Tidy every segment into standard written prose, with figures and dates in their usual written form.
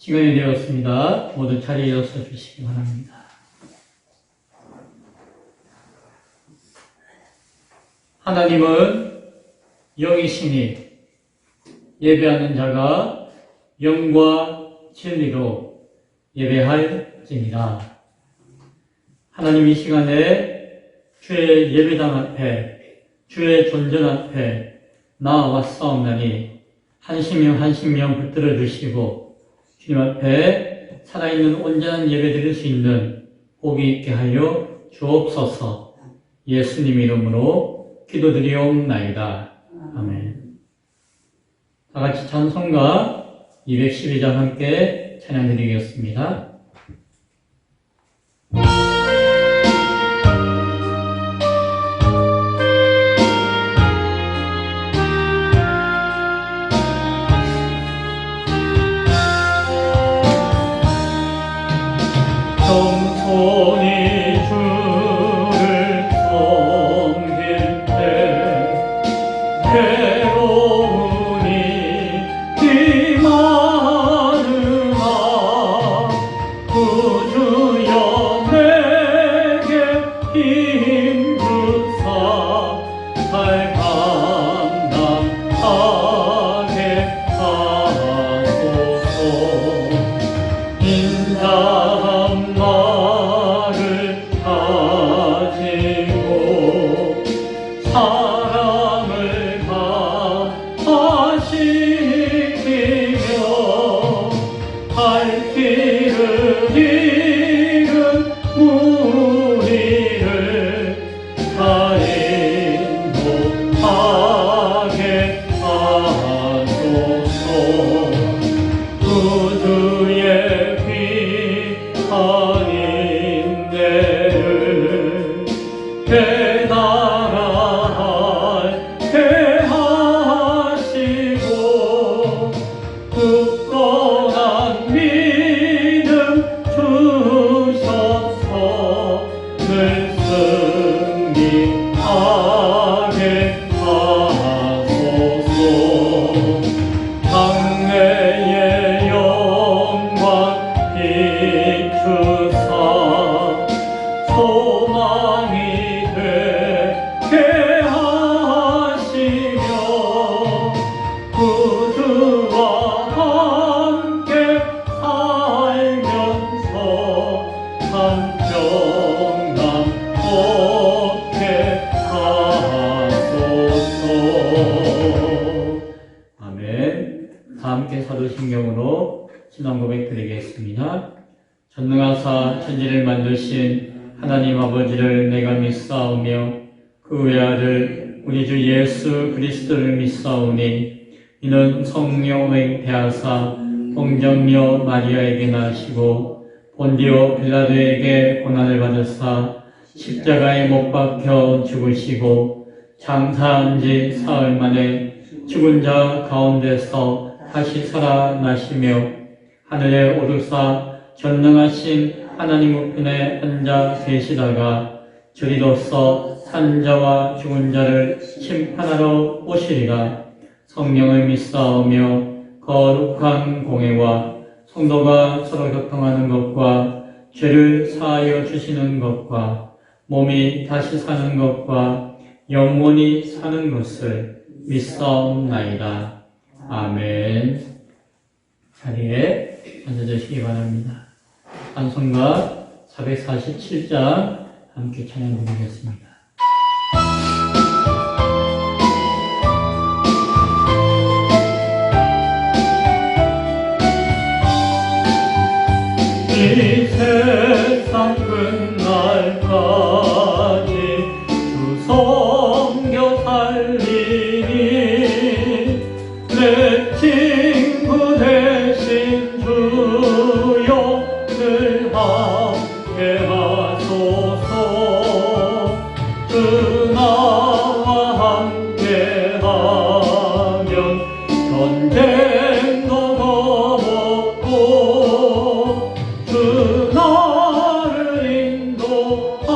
시간이 되었습니다. 모두 자리에 일어서 주시기 바랍니다. 하나님은 영이시니 예배하는 자가 영과 진리로 예배할지니라. 하나님 이 시간에 주의 예배당 앞에 주의 존전 앞에 나와왔사옵나니 한 심령 붙들어 주시고 주님 앞에 살아있는 온전한 예배 드릴 수 있는 복이 있게 하여 주옵소서. 예수님 이름으로 기도드리옵나이다. 아멘. 다같이 찬송가 212장 함께 찬양드리겠습니다. 겸손히 주를 섬길 때 괴로움이 임하느나 구주여 내게 힘 주사 잘 감당하게 하소서. 인자한 나를 가지고 사랑을 다하시키며 갈 길을 잃은 무리를 다 인도하게 하소서. 구주의 귀한 인내를 깨달게 하시고 굳건한 믿음 주셔서 늘 승리하게 하소서. 장래의 영광 비추사 소망이 되게 하시며 구주와 함께 살면서 한평강 얻게 하소서. 아멘. 다 함께 사도신경으로 신앙 고백 드리겠습니다. 전능하사 천지를 만드신 하나님 아버지를 내가 믿사오며 그 외아들 우리 주 예수 그리스도를 믿사오니 이는 성령의 대하사 동정녀 마리아에게 나시고 본디오 빌라도에게 고난을 받으사 십자가에 못 박혀 죽으시고 장사한 지 사흘 만에 죽은 자 가운데서 다시 살아나시며 하늘에 오르사 전능하신 하나님 우편에 앉아 계시다가 저리로서 산 자와 죽은 자를 심판하러 오시리라. 성령을 믿사오며 거룩한 공회와 성도가 서로 교통하는 것과 죄를 사하여 주시는 것과 몸이 다시 사는 것과 영원히 사는 것을 믿사옵나이다. 아멘. 자리에 앉아주시기 바랍니다. 찬송가 447장 함께 찬양드리겠습니다. 이 세상 끝날까지 주 섬겨 살리니 내 친구 되신 주여 늘 함께 하소서. 주 나와 함께 하면 전쟁도 넘었고 주 나를 인도하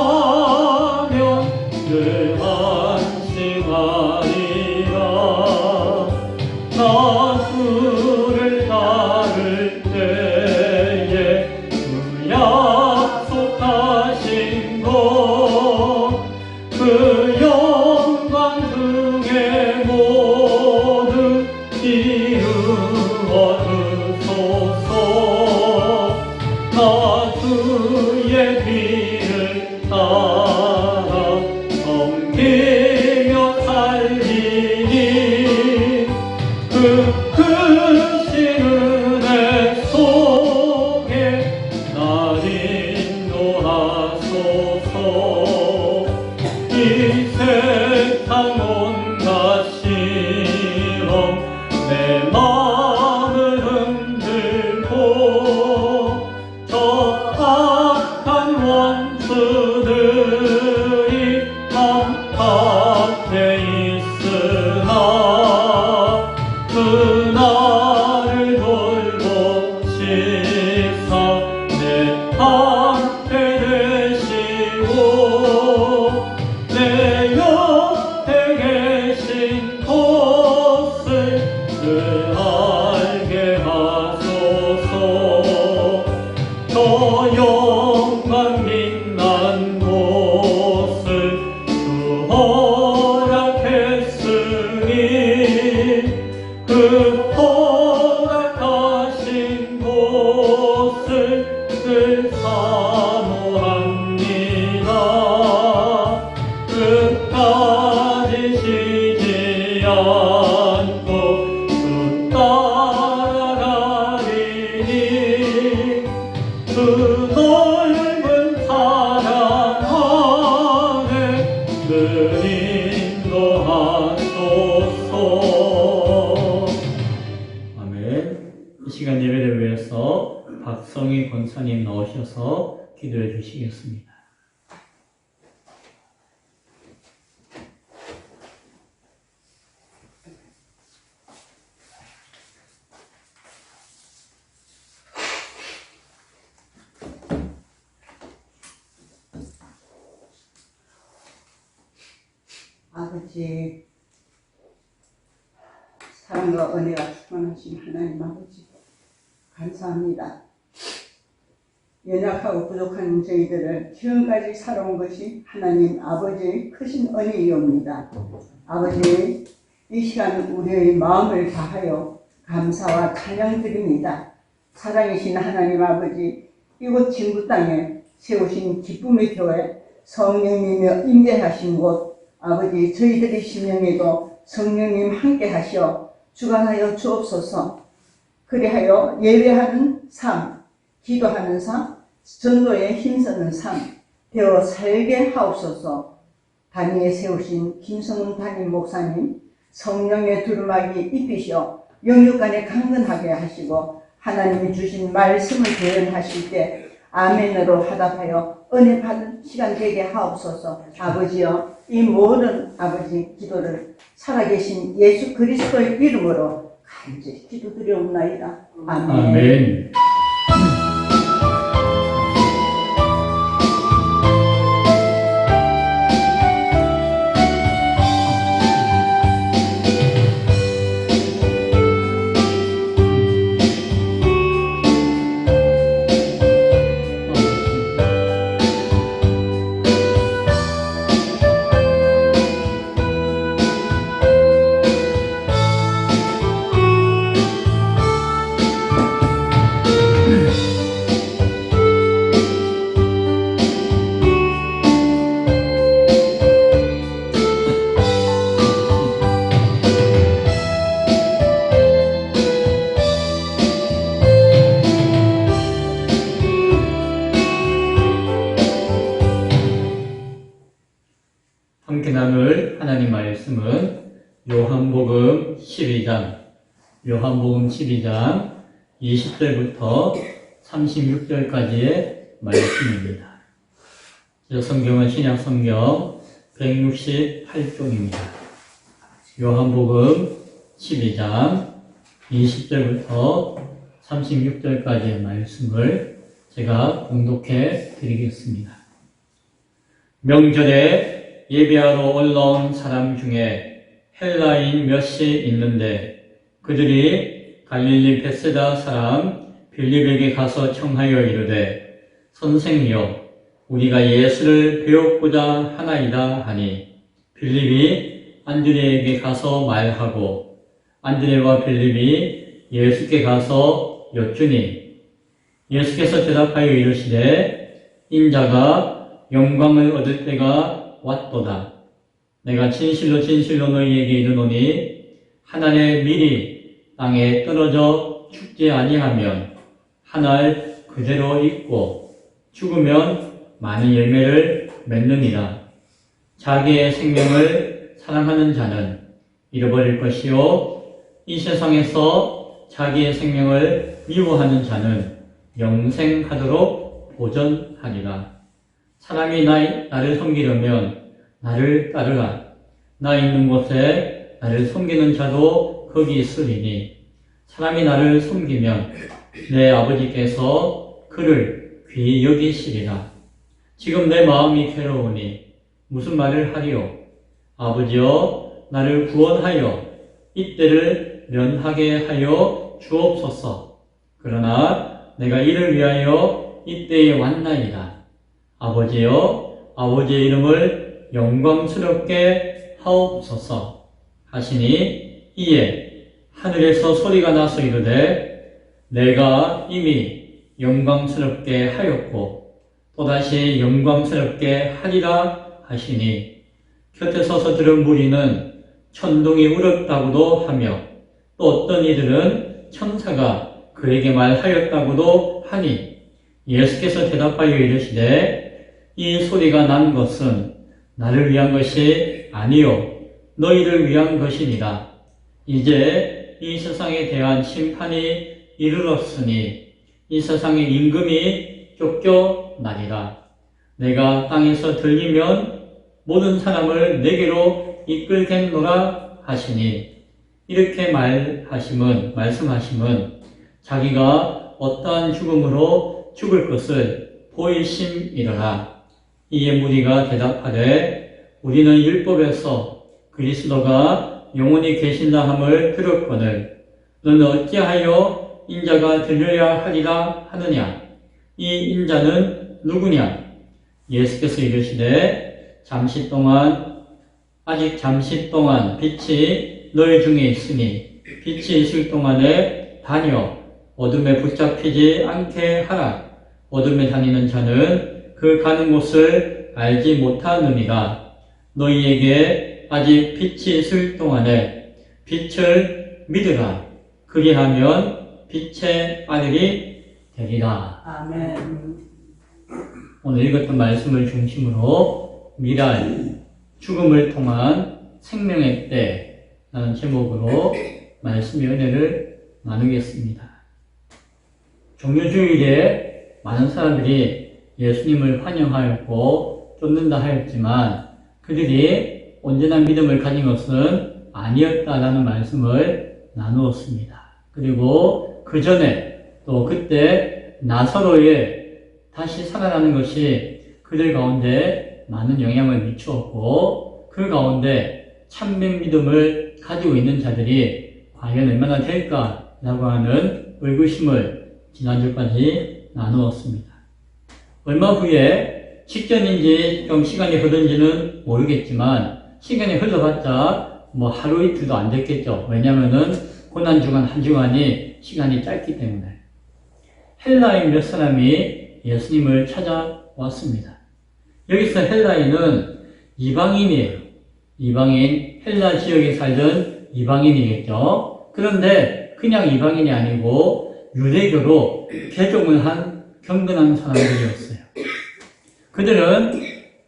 시간 예배를 위해서 박성희 권사님 나오셔서 기도해 주시겠습니다. 아버지, 사랑과 은혜가 충만하신 하나님 아버지, 감사합니다. 연약하고 부족한 저희들을 지금까지 살아온 것이 하나님 아버지의 크신 은혜이옵니다. 아버지, 이 시간 우리의 마음을 다하여 감사와 찬양 드립니다. 사랑이신 하나님 아버지, 이곳 진구 땅에 세우신 기쁨의 교회, 성령님이 임재하신 곳, 아버지, 저희들의 심령에도 성령님 함께 하시어 주관하여 주옵소서. 그리하여 예배하는 삶, 기도하는 삶, 전도에 힘쓰는 삶 되어 살게 하옵소서. 단위에 세우신 김성훈 담임 목사님, 성령의 두루마기 입히시어 영육간에 강건하게 하시고 하나님이 주신 말씀을 대언하실 때 아멘으로 화답하여 은혜 받은 시간 되게 하옵소서. 아버지여, 이 모든 아버지 기도를 살아계신 예수 그리스도의 이름으로 간절히 기도드려옵나이다. 아멘. 아멘. 함께 나눌 하나님 말씀은 요한복음 12장 20절부터 36절까지의 말씀입니다. 저 성경은 신약성경 168쪽입니다. 요한복음 12장 20절부터 36절까지의 말씀을 제가 봉독해 드리겠습니다. 명절에 예배하러 올라온 사람 중에 헬라인 몇이 있는데 그들이 갈릴리 벳세다 사람 빌립에게 가서 청하여 이르되 선생이여 우리가 예수를 배우고자 하나이다 하니 빌립이 안드레에게 가서 말하고 안드레와 빌립이 예수께 가서 여쭈니 예수께서 대답하여 이르시되 인자가 영광을 얻을 때가 왔도다. 내가 진실로 진실로 너희에게 이르노니 한 알의 밀이 땅에 떨어져 죽지 아니하면 한 알 그대로 있고 죽으면 많은 열매를 맺느니라. 자기의 생명을 사랑하는 자는 잃어버릴 것이요 이 세상에서 자기의 생명을 미워하는 자는 영생하도록 보전하리라. 사람이 나를 섬기려면 나를 따르라. 나 있는 곳에 나를 섬기는 자도 거기 있으리니 사람이 나를 섬기면 내 아버지께서 그를 귀히 여기시리라. 지금 내 마음이 괴로우니 무슨 말을 하리요? 아버지여 나를 구원하여 이때를 면하게 하여 주옵소서. 그러나 내가 이를 위하여 이때에 왔나이다. 아버지여 아버지의 이름을 영광스럽게 하옵소서 하시니 이에 하늘에서 소리가 나서 이르되 내가 이미 영광스럽게 하였고 또다시 영광스럽게 하리라 하시니 곁에 서서 들은 무리는 천둥이 울었다고도 하며 또 어떤 이들은 천사가 그에게 말하였다고도 하니 예수께서 대답하여 이르시되 이 소리가 난 것은 나를 위한 것이 아니요 너희를 위한 것이니라. 이제 이 세상에 대한 심판이 이르렀으니 이 세상의 임금이 쫓겨나리라. 내가 땅에서 들리면 모든 사람을 내게로 이끌겠노라 하시니 이렇게 말씀하심은 자기가 어떠한 죽음으로 죽을 것을 보이심이더라. 이에 무리가 대답하되 우리는 율법에서 그리스도가 영원히 계신다 함을 들었거늘 너는 어찌하여 인자가 들려야 하리라 하느냐. 이 인자는 누구냐. 예수께서 이르시되 아직 잠시 동안 빛이 너희 중에 있으니 빛이 있을 동안에 다녀 어둠에 붙잡히지 않게 하라. 어둠에 다니는 자는 그 가는 곳을 알지 못하느니라. 너희에게 아직 빛이 있을 동안에 빛을 믿으라. 그리하면 빛의 아들이 되리라. 아멘. 오늘 읽었던 말씀을 중심으로 미랄, 죽음을 통한 생명의 때라는 제목으로 말씀의 은혜를 나누겠습니다. 종료주일에 많은 사람들이 예수님을 환영하였고 쫓는다 하였지만 그들이 온전한 믿음을 가진 것은 아니었다라는 말씀을 나누었습니다. 그리고 그 전에 또 그때 나사로의 다시 살아나는 것이 그들 가운데 많은 영향을 미추었고 그 가운데 참된 믿음을 가지고 있는 자들이 과연 얼마나 될까라고 하는 의구심을 지난주까지 나누었습니다. 얼마 후에 직전인지 좀 시간이 흐른지는 모르겠지만 시간이 흘러봤자 하루 이틀도 안 됐겠죠. 왜냐하면은 고난주간 한 주간이 시간이 짧기 때문에 헬라인 몇 사람이 예수님을 찾아왔습니다. 여기서 헬라인은 이방인이에요. 이방인, 헬라 지역에 살던 이방인이겠죠. 그런데 그냥 이방인이 아니고 유대교로 개종을 한 경건한 사람들이었어요. 그들은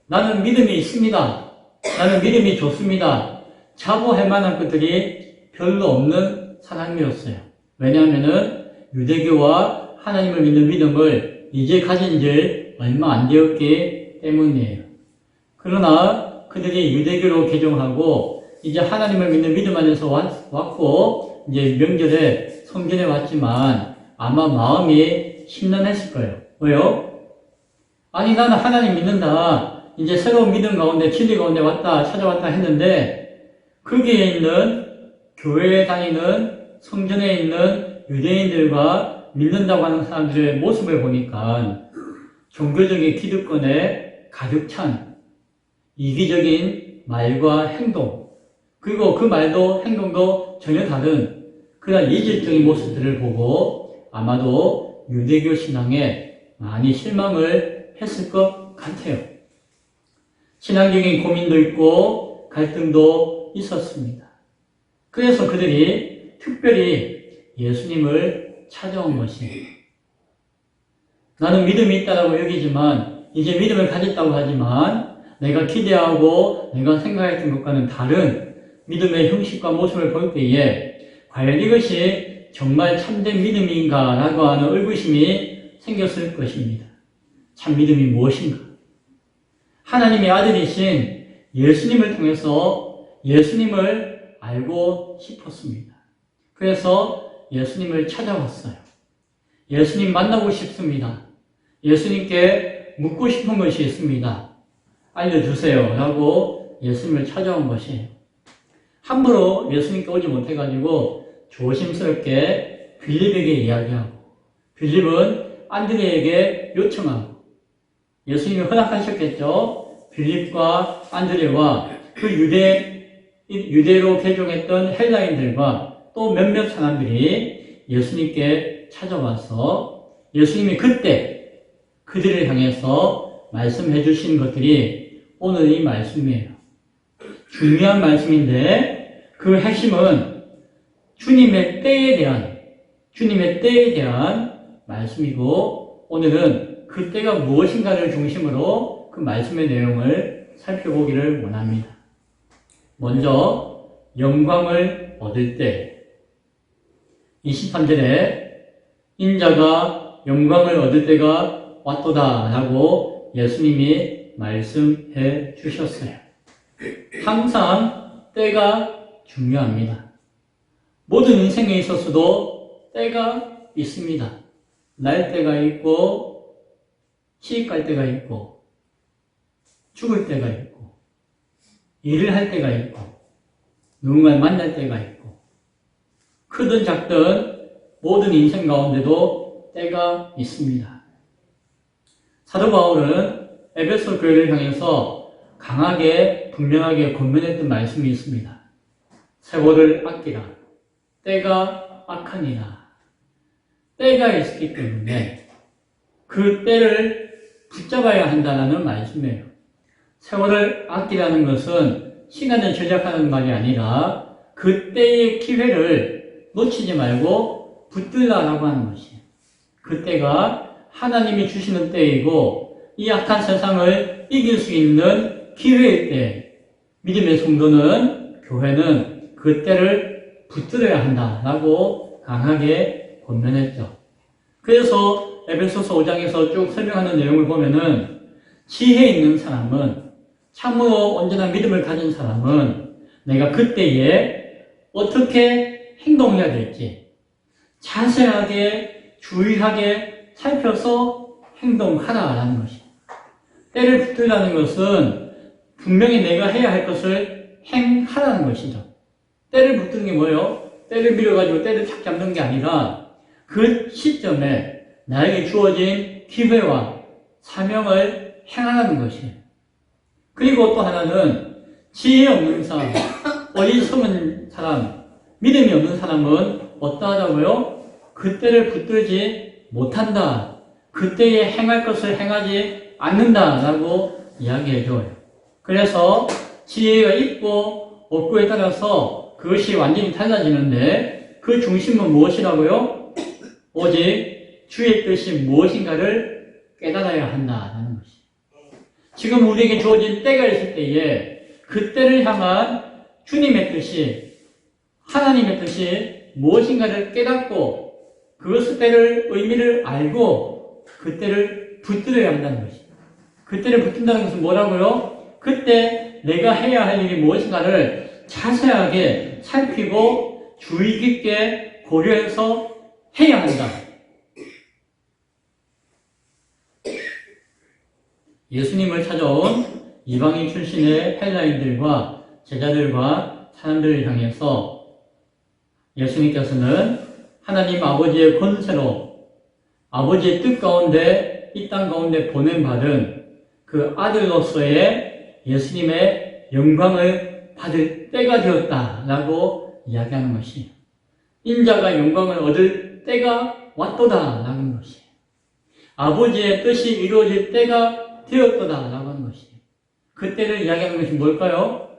나는 믿음이 있습니다. 나는 믿음이 좋습니다. 자부할 만한 것들이 별로 없는 사람이었어요. 왜냐하면은 유대교와 하나님을 믿는 믿음을 이제 가진 지 얼마 안 되었기 때문이에요. 그러나 그들이 유대교로 개종하고 이제 하나님을 믿는 믿음 안에서 왔고 이제 명절에 성전에 왔지만 아마 마음이 심란했을 거예요. 왜요? 아니 나는 하나님 믿는다. 이제 새로운 믿음 가운데 진리 가운데 찾아왔다 했는데 거기에 있는 교회에 다니는 성전에 있는 유대인들과 믿는다고 하는 사람들의 모습을 보니까 종교적인 기득권에 가득 찬 이기적인 말과 행동, 그리고 그 말도 행동도 전혀 다른 그런 이질적인 모습들을 보고 아마도 유대교 신앙에 많이 실망을 했을 것 같아요. 신앙적인 고민도 있고 갈등도 있었습니다. 그래서 그들이 특별히 예수님을 찾아온 것이에요. 나는 믿음이 있다고 여기지만 이제 믿음을 가졌다고 하지만 내가 기대하고 내가 생각했던 것과는 다른 믿음의 형식과 모습을 볼 때에 과연 이것이 정말 참된 믿음인가 라고 하는 의구심이 생겼을 것입니다. 참 믿음이 무엇인가? 하나님의 아들이신 예수님을 통해서 예수님을 알고 싶었습니다. 그래서 예수님을 찾아왔어요. 예수님 만나고 싶습니다. 예수님께 묻고 싶은 것이 있습니다. 알려주세요 라고 예수님을 찾아온 것이에요. 함부로 예수님께 오지 못해가지고 조심스럽게 빌립에게 이야기하고 빌립은 안드레에게 요청하고 예수님이 허락하셨겠죠. 빌립과 안드레와 그 유대로 개종했던 헬라인들과 또 몇몇 사람들이 예수님께 찾아와서 예수님이 그때 그들을 향해서 말씀해 주신 것들이 오늘 이 말씀이에요. 중요한 말씀인데 그 핵심은 주님의 때에 대한 말씀이고 오늘은 그 때가 무엇인가를 중심으로 그 말씀의 내용을 살펴보기를 원합니다. 먼저 영광을 얻을 때 23절에 인자가 영광을 얻을 때가 왔도다 라고 예수님이 말씀해 주셨어요. 항상 때가 중요합니다. 모든 인생에 있어서도 때가 있습니다. 날 때가 있고, 시집 갈 때가 있고, 죽을 때가 있고, 일을 할 때가 있고, 누군가를 만날 때가 있고, 크든 작든 모든 인생 가운데도 때가 있습니다. 사도 바울은 에베소 교회를 향해서 강하게 분명하게 권면했던 말씀이 있습니다. 세월을 아끼라. 때가 악하니라. 때가 있기 때문에 그 때를 붙잡아야 한다는 말씀이에요. 세월을 아끼라는 것은 시간을 절약하는 말이 아니라 그 때의 기회를 놓치지 말고 붙들라라고 하는 것이에요. 그 때가 하나님이 주시는 때이고 이 악한 세상을 이길 수 있는 기회일 때 믿음의 성도는 교회는 그 때를 붙들어야 한다라고 강하게 권면했죠. 그래서 에베소서 5장에서 쭉 설명하는 내용을 보면은 지혜 있는 사람은 참으로 온전한 믿음을 가진 사람은 내가 그때에 어떻게 행동해야 될지 자세하게 주의하게 살펴서 행동하라라는 것입니다. 때를 붙들라는 것은 분명히 내가 해야 할 것을 행하라는 것이죠. 때를 붙드는 게 뭐예요? 때를 밀어가지고 때를 착 잡는 게 아니라 그 시점에 나에게 주어진 기회와 사명을 행하라는 것이에요. 그리고 또 하나는 지혜 없는 사람, 어리석은 사람, 믿음이 없는 사람은 어떠하다고요? 그때를 붙들지 못한다. 그때에 행할 것을 행하지 않는다라고 이야기해줘요. 그래서 지혜가 있고 없고에 따라서 그것이 완전히 달라지는데 그 중심은 무엇이라고요? 오직 주의 뜻이 무엇인가를 깨달아야 한다는 것이. 지금 우리에게 주어진 때가 있을 때에 그 때를 향한 주님의 뜻이, 하나님의 뜻이 무엇인가를 깨닫고 그것의 때를 의미를 알고 그 때를 붙들어야 한다는 것이. 그 때를 붙든다는 것은 뭐라고요? 그때 내가 해야 할 일이 무엇인가를 자세하게 살피고 주의 깊게 고려해서 해야 한다. 예수님을 찾아온 이방인 출신의 헬라인들과 제자들과 사람들을 향해서 예수님께서는 하나님 아버지의 권세로 아버지의 뜻 가운데 이 땅 가운데 보낸받은 그 아들로서의 예수님의 영광을 받을 때가 되었다라고 이야기하는 것이 인자가 영광을 얻을 때가 왔도다라는 것이 아버지의 뜻이 이루어질 때가 되었도다라고 하는 것이 그때를 이야기하는 것이 뭘까요?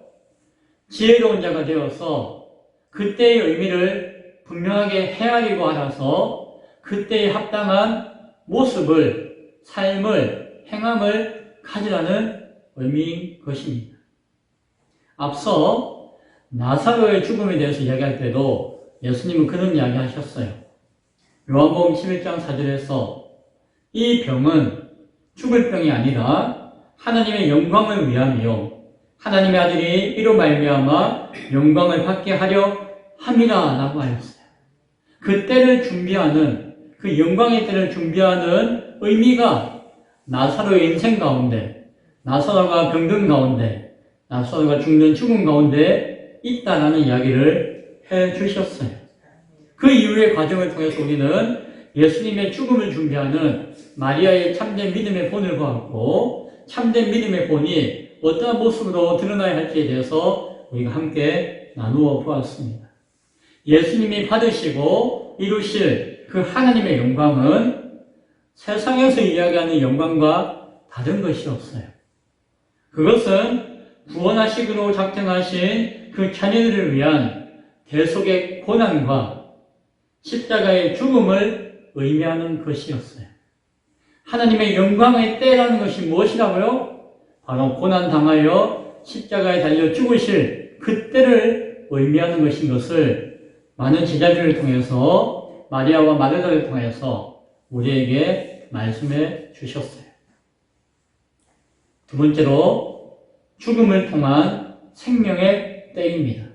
지혜로운 자가 되어서 그때의 의미를 분명하게 헤아리고 알아서 그때에 합당한 모습을, 삶을, 행함을 가지라는 의미인 것입니다. 앞서 나사로의 죽음에 대해서 이야기할 때도 예수님은 그런 이야기 하셨어요. 요한복음 11장 4절에서 이 병은 죽을 병이 아니라 하나님의 영광을 위함이요 하나님의 아들이 이로 말미암아 영광을 받게 하려 함이라 라고 하였어요. 그 때를 준비하는 그 영광의 때를 준비하는 의미가 나사로의 인생 가운데 나사로가 병든 가운데 나사로가 죽는 죽음 가운데 있다라는 이야기를 해주셨어요. 그 이후의 과정을 통해서 우리는 예수님의 죽음을 준비하는 마리아의 참된 믿음의 본을 보았고 참된 믿음의 본이 어떠한 모습으로 드러나야 할지에 대해서 우리가 함께 나누어 보았습니다. 예수님이 받으시고 이루실 그 하나님의 영광은 세상에서 이야기하는 영광과 다른 것이 없어요. 그것은 구원하시기로 작정하신 그 자녀들을 위한 대속의 고난과 십자가의 죽음을 의미하는 것이었어요. 하나님의 영광의 때라는 것이 무엇이라고요? 바로 고난당하여 십자가에 달려 죽으실 그 때를 의미하는 것인 것을 많은 제자들을 통해서 마리아와 마르다를 통해서 우리에게 말씀해 주셨어요. 두 번째로 죽음을 통한 생명의 때입니다.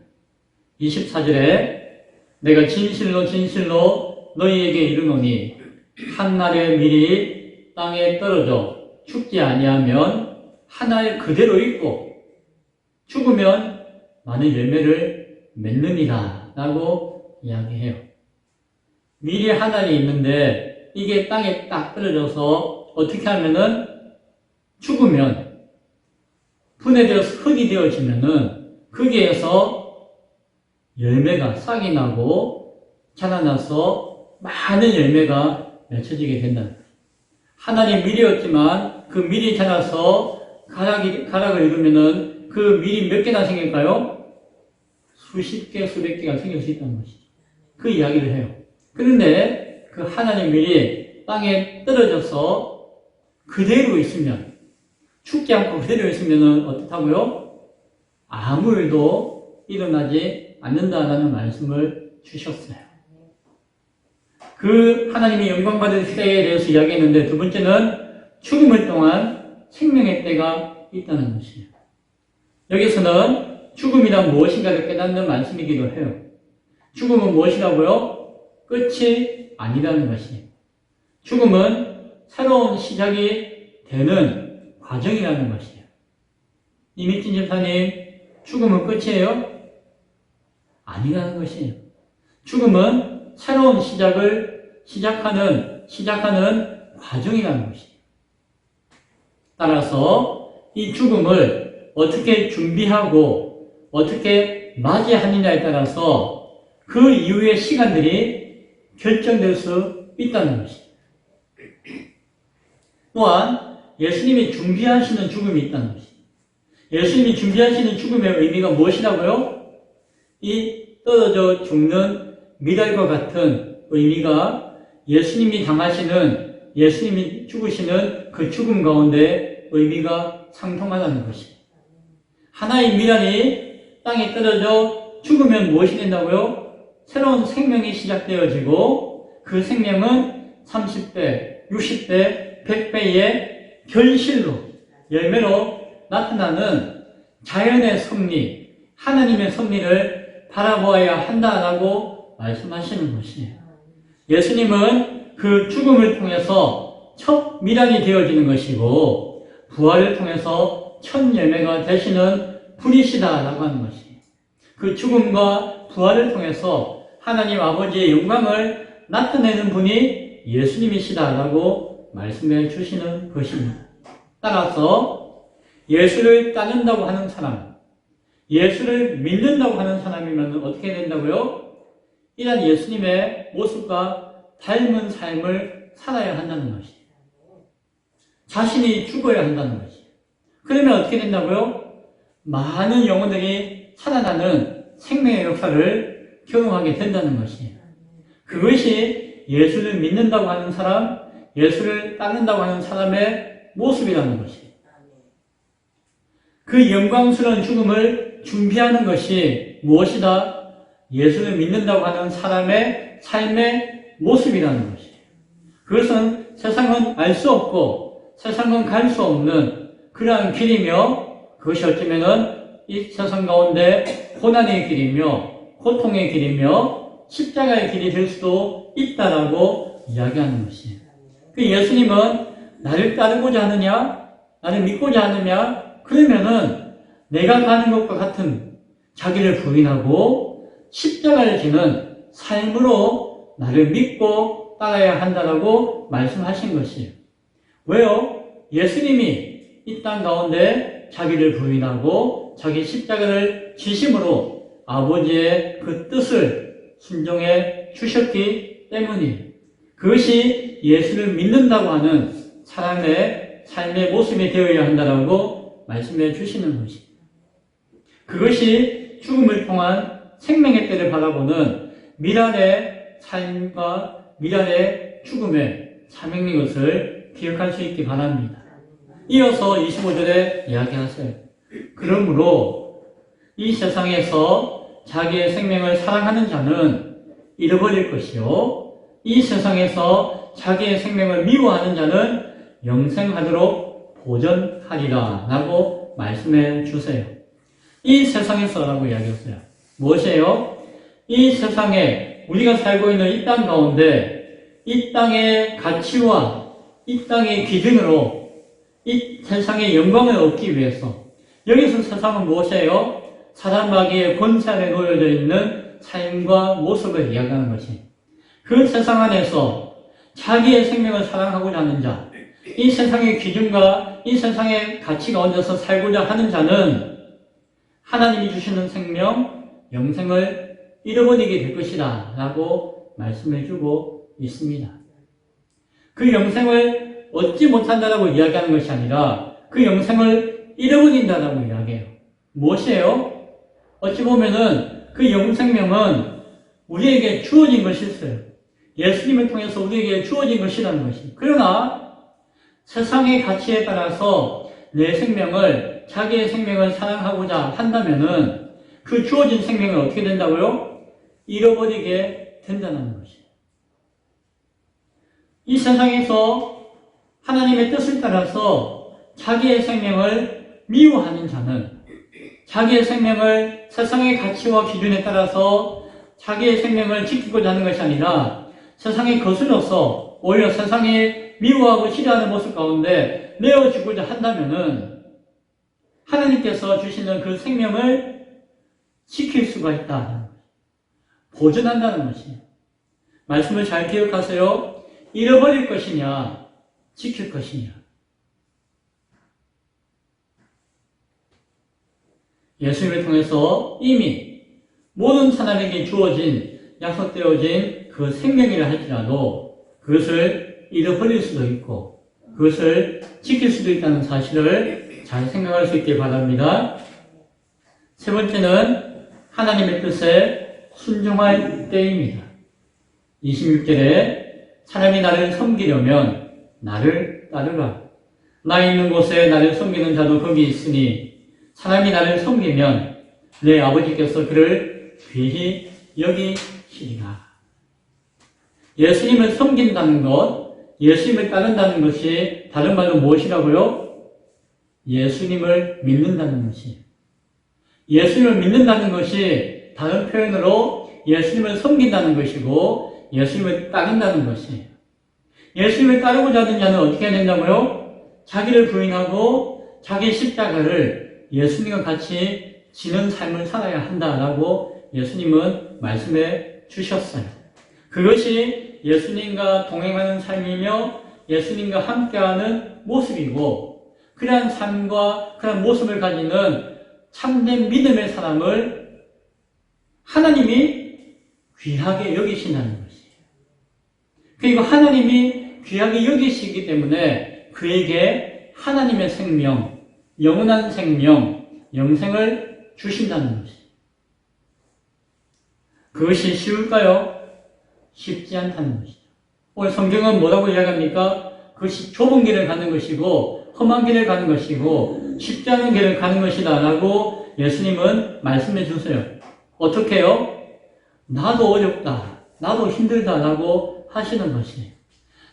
24절에 내가 진실로 진실로 너희에게 이르노니 한날에 미리 땅에 떨어져 죽지 아니하면 한알 그대로 있고 죽으면 많은 열매를 맺느니라 라고 이야기해요. 미리 한알이 있는데 이게 땅에 딱 떨어져서 어떻게 하면은 죽으면 분해되어서 흙이 되어지면은 거기에서 열매가 싹이 나고 자라나서 많은 열매가 맺혀지게 된다. 하나님 밀이었지만 그 밀이 자라서 가락을 이루면은 그 밀이 몇 개나 생길까요? 수십 개, 수백 개가 생길 수 있다는 것이죠. 그 이야기를 해요. 그런데 그 하나님 밀이 땅에 떨어져서 그대로 있으면, 죽지 않고 그대로 있으면 어떻다고요? 아무 일도 일어나지 않는다라는 말씀을 주셨어요. 그 하나님이 영광받을 때에 대해서 이야기했는데 두 번째는 죽음을 통한 생명의 때가 있다는 것이에요. 여기서는 죽음이란 무엇인가를 깨닫는 말씀이기도 해요. 죽음은 무엇이라고요? 끝이 아니라는 것이에요. 죽음은 새로운 시작이 되는 과정이라는 것이에요. 이미진 집사님, 죽음은 끝이에요? 아니라는 것이에요. 죽음은 새로운 시작을 시작하는 과정이라는 것이에요. 따라서 이 죽음을 어떻게 준비하고 어떻게 맞이하느냐에 따라서 그 이후의 시간들이 결정될 수 있다는 것이에요. 또한 예수님이 준비하시는 죽음이 있다는 것이에요. 예수님이 준비하시는 죽음의 의미가 무엇이라고요? 이 떨어져 죽는 미랄과 같은 의미가 예수님이 당하시는, 예수님이 죽으시는 그 죽음 가운데 의미가 상통하다는 것이에요. 하나의 미랄이 땅에 떨어져 죽으면 무엇이 된다고요? 새로운 생명이 시작되어지고 그 생명은 30배, 60배, 100배의 결실로, 열매로 나타나는 자연의 섭리, 하나님의 섭리를 바라보아야 한다라고 말씀하시는 것이에요. 예수님은 그 죽음을 통해서 첫 미랄이 되어지는 것이고 부활을 통해서 첫 열매가 되시는 분이시다라고 하는 것이에요. 그 죽음과 부활을 통해서 하나님 아버지의 영광을 나타내는 분이 예수님이시다라고 말씀해 주시는 것입니다. 따라서 예수를 따른다고 하는 사람, 예수를 믿는다고 하는 사람이면 어떻게 된다고요? 이런 예수님의 모습과 닮은 삶을 살아야 한다는 것이에요. 자신이 죽어야 한다는 것이에요. 그러면 어떻게 된다고요? 많은 영혼들이 살아나는 생명의 역사를 경험하게 된다는 것이에요. 그것이 예수를 믿는다고 하는 사람, 예수를 따른다고 하는 사람의 모습이라는 것이에요. 그 영광스러운 죽음을 준비하는 것이 무엇이다? 예수를 믿는다고 하는 사람의 삶의 모습이라는 것이에요. 그것은 세상은 알 수 없고 세상은 갈 수 없는 그러한 길이며 그것이 어쩌면은 이 세상 가운데 고난의 길이며 고통의 길이며 십자가의 길이 될 수도 있다라고 이야기하는 것이에요. 그 예수님은 나를 따르고자 하느냐? 나를 믿고자 하느냐? 그러면은 내가 가는 것과 같은 자기를 부인하고 십자가를 지는 삶으로 나를 믿고 따라야 한다라고 말씀하신 것이에요. 왜요? 예수님이 이 땅 가운데 자기를 부인하고 자기 십자가를 지심으로 아버지의 그 뜻을 순종해 주셨기 때문이에요. 그것이 예수를 믿는다고 하는 사람의 삶의 모습이 되어야 한다라고 말씀해 주시는 것이에요. 그것이 죽음을 통한 생명의 때를 바라보는 미랄의 삶과 미랄의 죽음의 사명인 것을 기억할 수 있기 바랍니다. 이어서 25절에 이야기하세요. 그러므로 이 세상에서 자기의 생명을 사랑하는 자는 잃어버릴 것이요 이 세상에서 자기의 생명을 미워하는 자는 영생하도록 보전하리라 라고 말씀해 주세요. 이 세상에서라고 이야기했어요. 무엇이에요? 이 세상에 우리가 살고 있는 이 땅 가운데 이 땅의 가치와 이 땅의 기준으로 이 세상의 영광을 얻기 위해서 여기서 세상은 무엇이에요? 사단 마귀의 권세 아래 놓여져 있는 삶과 모습을 이야기하는 것이 그 세상 안에서 자기의 생명을 사랑하고자 하는 자, 이 세상의 기준과 이 세상의 가치 가운데서 살고자 하는 자는 하나님이 주시는 생명, 영생을 잃어버리게 될 것이다 라고 말씀해주고 있습니다. 그 영생을 얻지 못한다라고 이야기하는 것이 아니라 그 영생을 잃어버린다라고 이야기해요. 무엇이에요? 어찌 보면은 그 영생명은 우리에게 주어진 것이 있어요. 예수님을 통해서 우리에게 주어진 것이라는 것이. 그러나 세상의 가치에 따라서 내 생명을, 자기의 생명을 사랑하고자 한다면은 그 주어진 생명을 어떻게 된다고요? 잃어버리게 된다는 것이에요. 이 세상에서 하나님의 뜻을 따라서 자기의 생명을 미워하는 자는 자기의 생명을 세상의 가치와 기준에 따라서 자기의 생명을 지키고자 하는 것이 아니라 세상에 거슬러서 오히려 세상에 미워하고 싫어하는 모습 가운데 내어주고자 한다면은 하나님께서 주시는 그 생명을 지킬 수가 있다. 보존한다는 것이에요. 말씀을 잘 기억하세요. 잃어버릴 것이냐, 지킬 것이냐. 예수님을 통해서 이미 모든 사람에게 주어진, 약속되어진 그 생명이라 할지라도 그것을 잃어버릴 수도 있고 그것을 지킬 수도 있다는 사실을 잘 생각할 수 있길 바랍니다. 세 번째는 하나님의 뜻에 순종할 때입니다. 26절에 사람이 나를 섬기려면 나를 따르라. 나 있는 곳에 나를 섬기는 자도 거기 있으니 사람이 나를 섬기면 내 아버지께서 그를 귀히 여기시리라. 예수님을 섬긴다는 것, 예수님을 따른다는 것이 다른 말로 무엇이라고요? 예수님을 믿는다는 것이. 예수님을 믿는다는 것이 다른 표현으로 예수님을 섬긴다는 것이고 예수님을 따른다는 것이에요. 예수님을 따르고자 하는 자는 어떻게 해야 된다고요? 자기를 부인하고 자기 십자가를 예수님과 같이 지는 삶을 살아야 한다라고 예수님은 말씀해 주셨어요. 그것이 예수님과 동행하는 삶이며 예수님과 함께하는 모습이고 그러한 삶과 그러한 모습을 가지는 참된 믿음의 사람을 하나님이 귀하게 여기신다는 것이에요. 그리고 하나님이 귀하게 여기시기 때문에 그에게 하나님의 생명, 영원한 생명, 영생을 주신다는 것이에요. 그것이 쉬울까요? 쉽지 않다는 것이죠. 오늘 성경은 뭐라고 이야기합니까? 그것이 좁은 길을 가는 것이고 험한 길을 가는 것이고 쉽지 않은 길을 가는 것이다 라고 예수님은 말씀해 주세요. 어떻게 해요? 나도 어렵다, 나도 힘들다 라고 하시는 것이에요.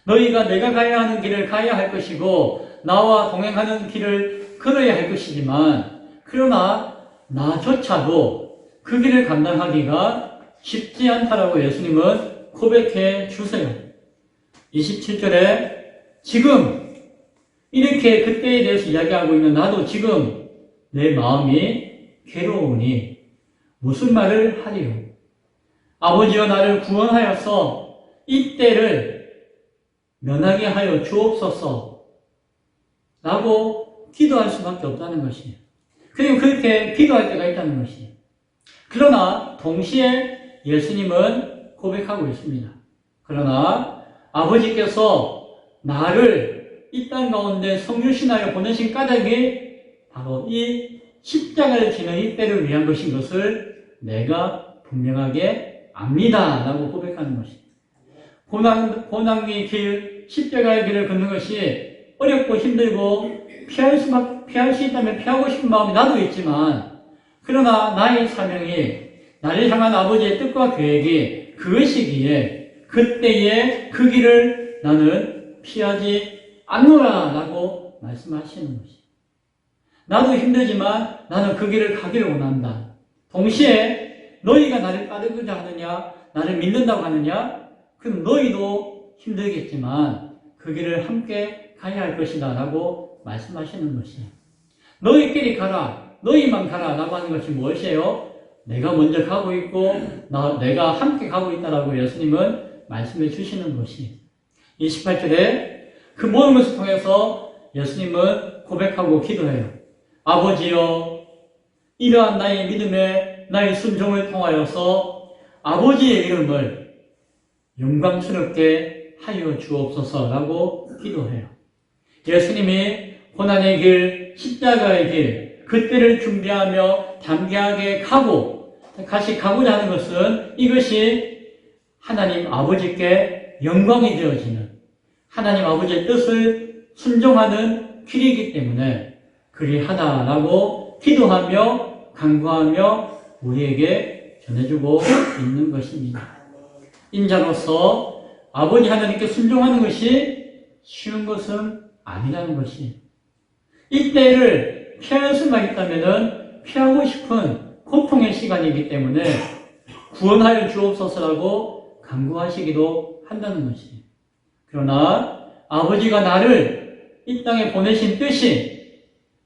너희가 내가 가야 하는 길을 가야 할 것이고 나와 동행하는 길을 걸어야 할 것이지만 그러나 나조차도 그 길을 감당하기가 쉽지 않다라고 예수님은 고백해 주세요. 27절에 지금 이렇게 그때에 대해서 이야기하고 있는 나도 지금 내 마음이 괴로우니 무슨 말을 하리요? 아버지여 나를 구원하여서 이 때를 면하게 하여 주옵소서 라고 기도할 수밖에 없다는 것이에요. 그리고 그렇게 기도할 때가 있다는 것이에요. 그러나 동시에 예수님은 고백하고 있습니다. 그러나 아버지께서 나를 이 땅 가운데 성육신하여 보내신 까닭이 바로 이 십자가를 지는 이 때를 위한 것인 것을 내가 분명하게 압니다 라고 고백하는 것입니다. 고난의 길, 십자가의 길을 걷는 것이 어렵고 힘들고 피할 수 있다면 피하고 싶은 마음이 나도 있지만 그러나 나의 사명이 나를 향한 아버지의 뜻과 계획이 그것이기에 그때에 그 길을 나는 피하지 않노라 라고 말씀하시는 것이. 나도 힘들지만 나는 그 길을 가기를 원한다. 동시에 너희가 나를 따르고자 하느냐, 나를 믿는다고 하느냐, 그럼 너희도 힘들겠지만 그 길을 함께 가야 할 것이다 라고 말씀하시는 것이. 너희끼리 가라, 너희만 가라 라고 하는 것이 무엇이에요? 내가 먼저 가고 있고 내가 함께 가고 있다라고 예수님은 말씀해 주시는 것이. 28절에 그 모든 것을 통해서 예수님은 고백하고 기도해요. 아버지여, 이러한 나의 믿음에 나의 순종을 통하여서 아버지의 이름을 영광스럽게 하여 주옵소서라고 기도해요. 예수님이 고난의 길, 십자가의 길, 그때를 준비하며 담대하게 다시 가고자 하는 것은 이것이 하나님 아버지께 영광이 되어지는 하나님 아버지의 뜻을 순종하는 길이기 때문에 그리하다라고 기도하며 간구하며 우리에게 전해주고 있는 것입니다. 인자로서 아버지 하나님께 순종하는 것이 쉬운 것은 아니라는 것이. 이때를 피할 수만 있다면 피하고 싶은 고통의 시간이기 때문에 구원하여 주옵소서라고 간구하시기도 한다는 것이. 그러나 아버지가 나를 이 땅에 보내신 뜻이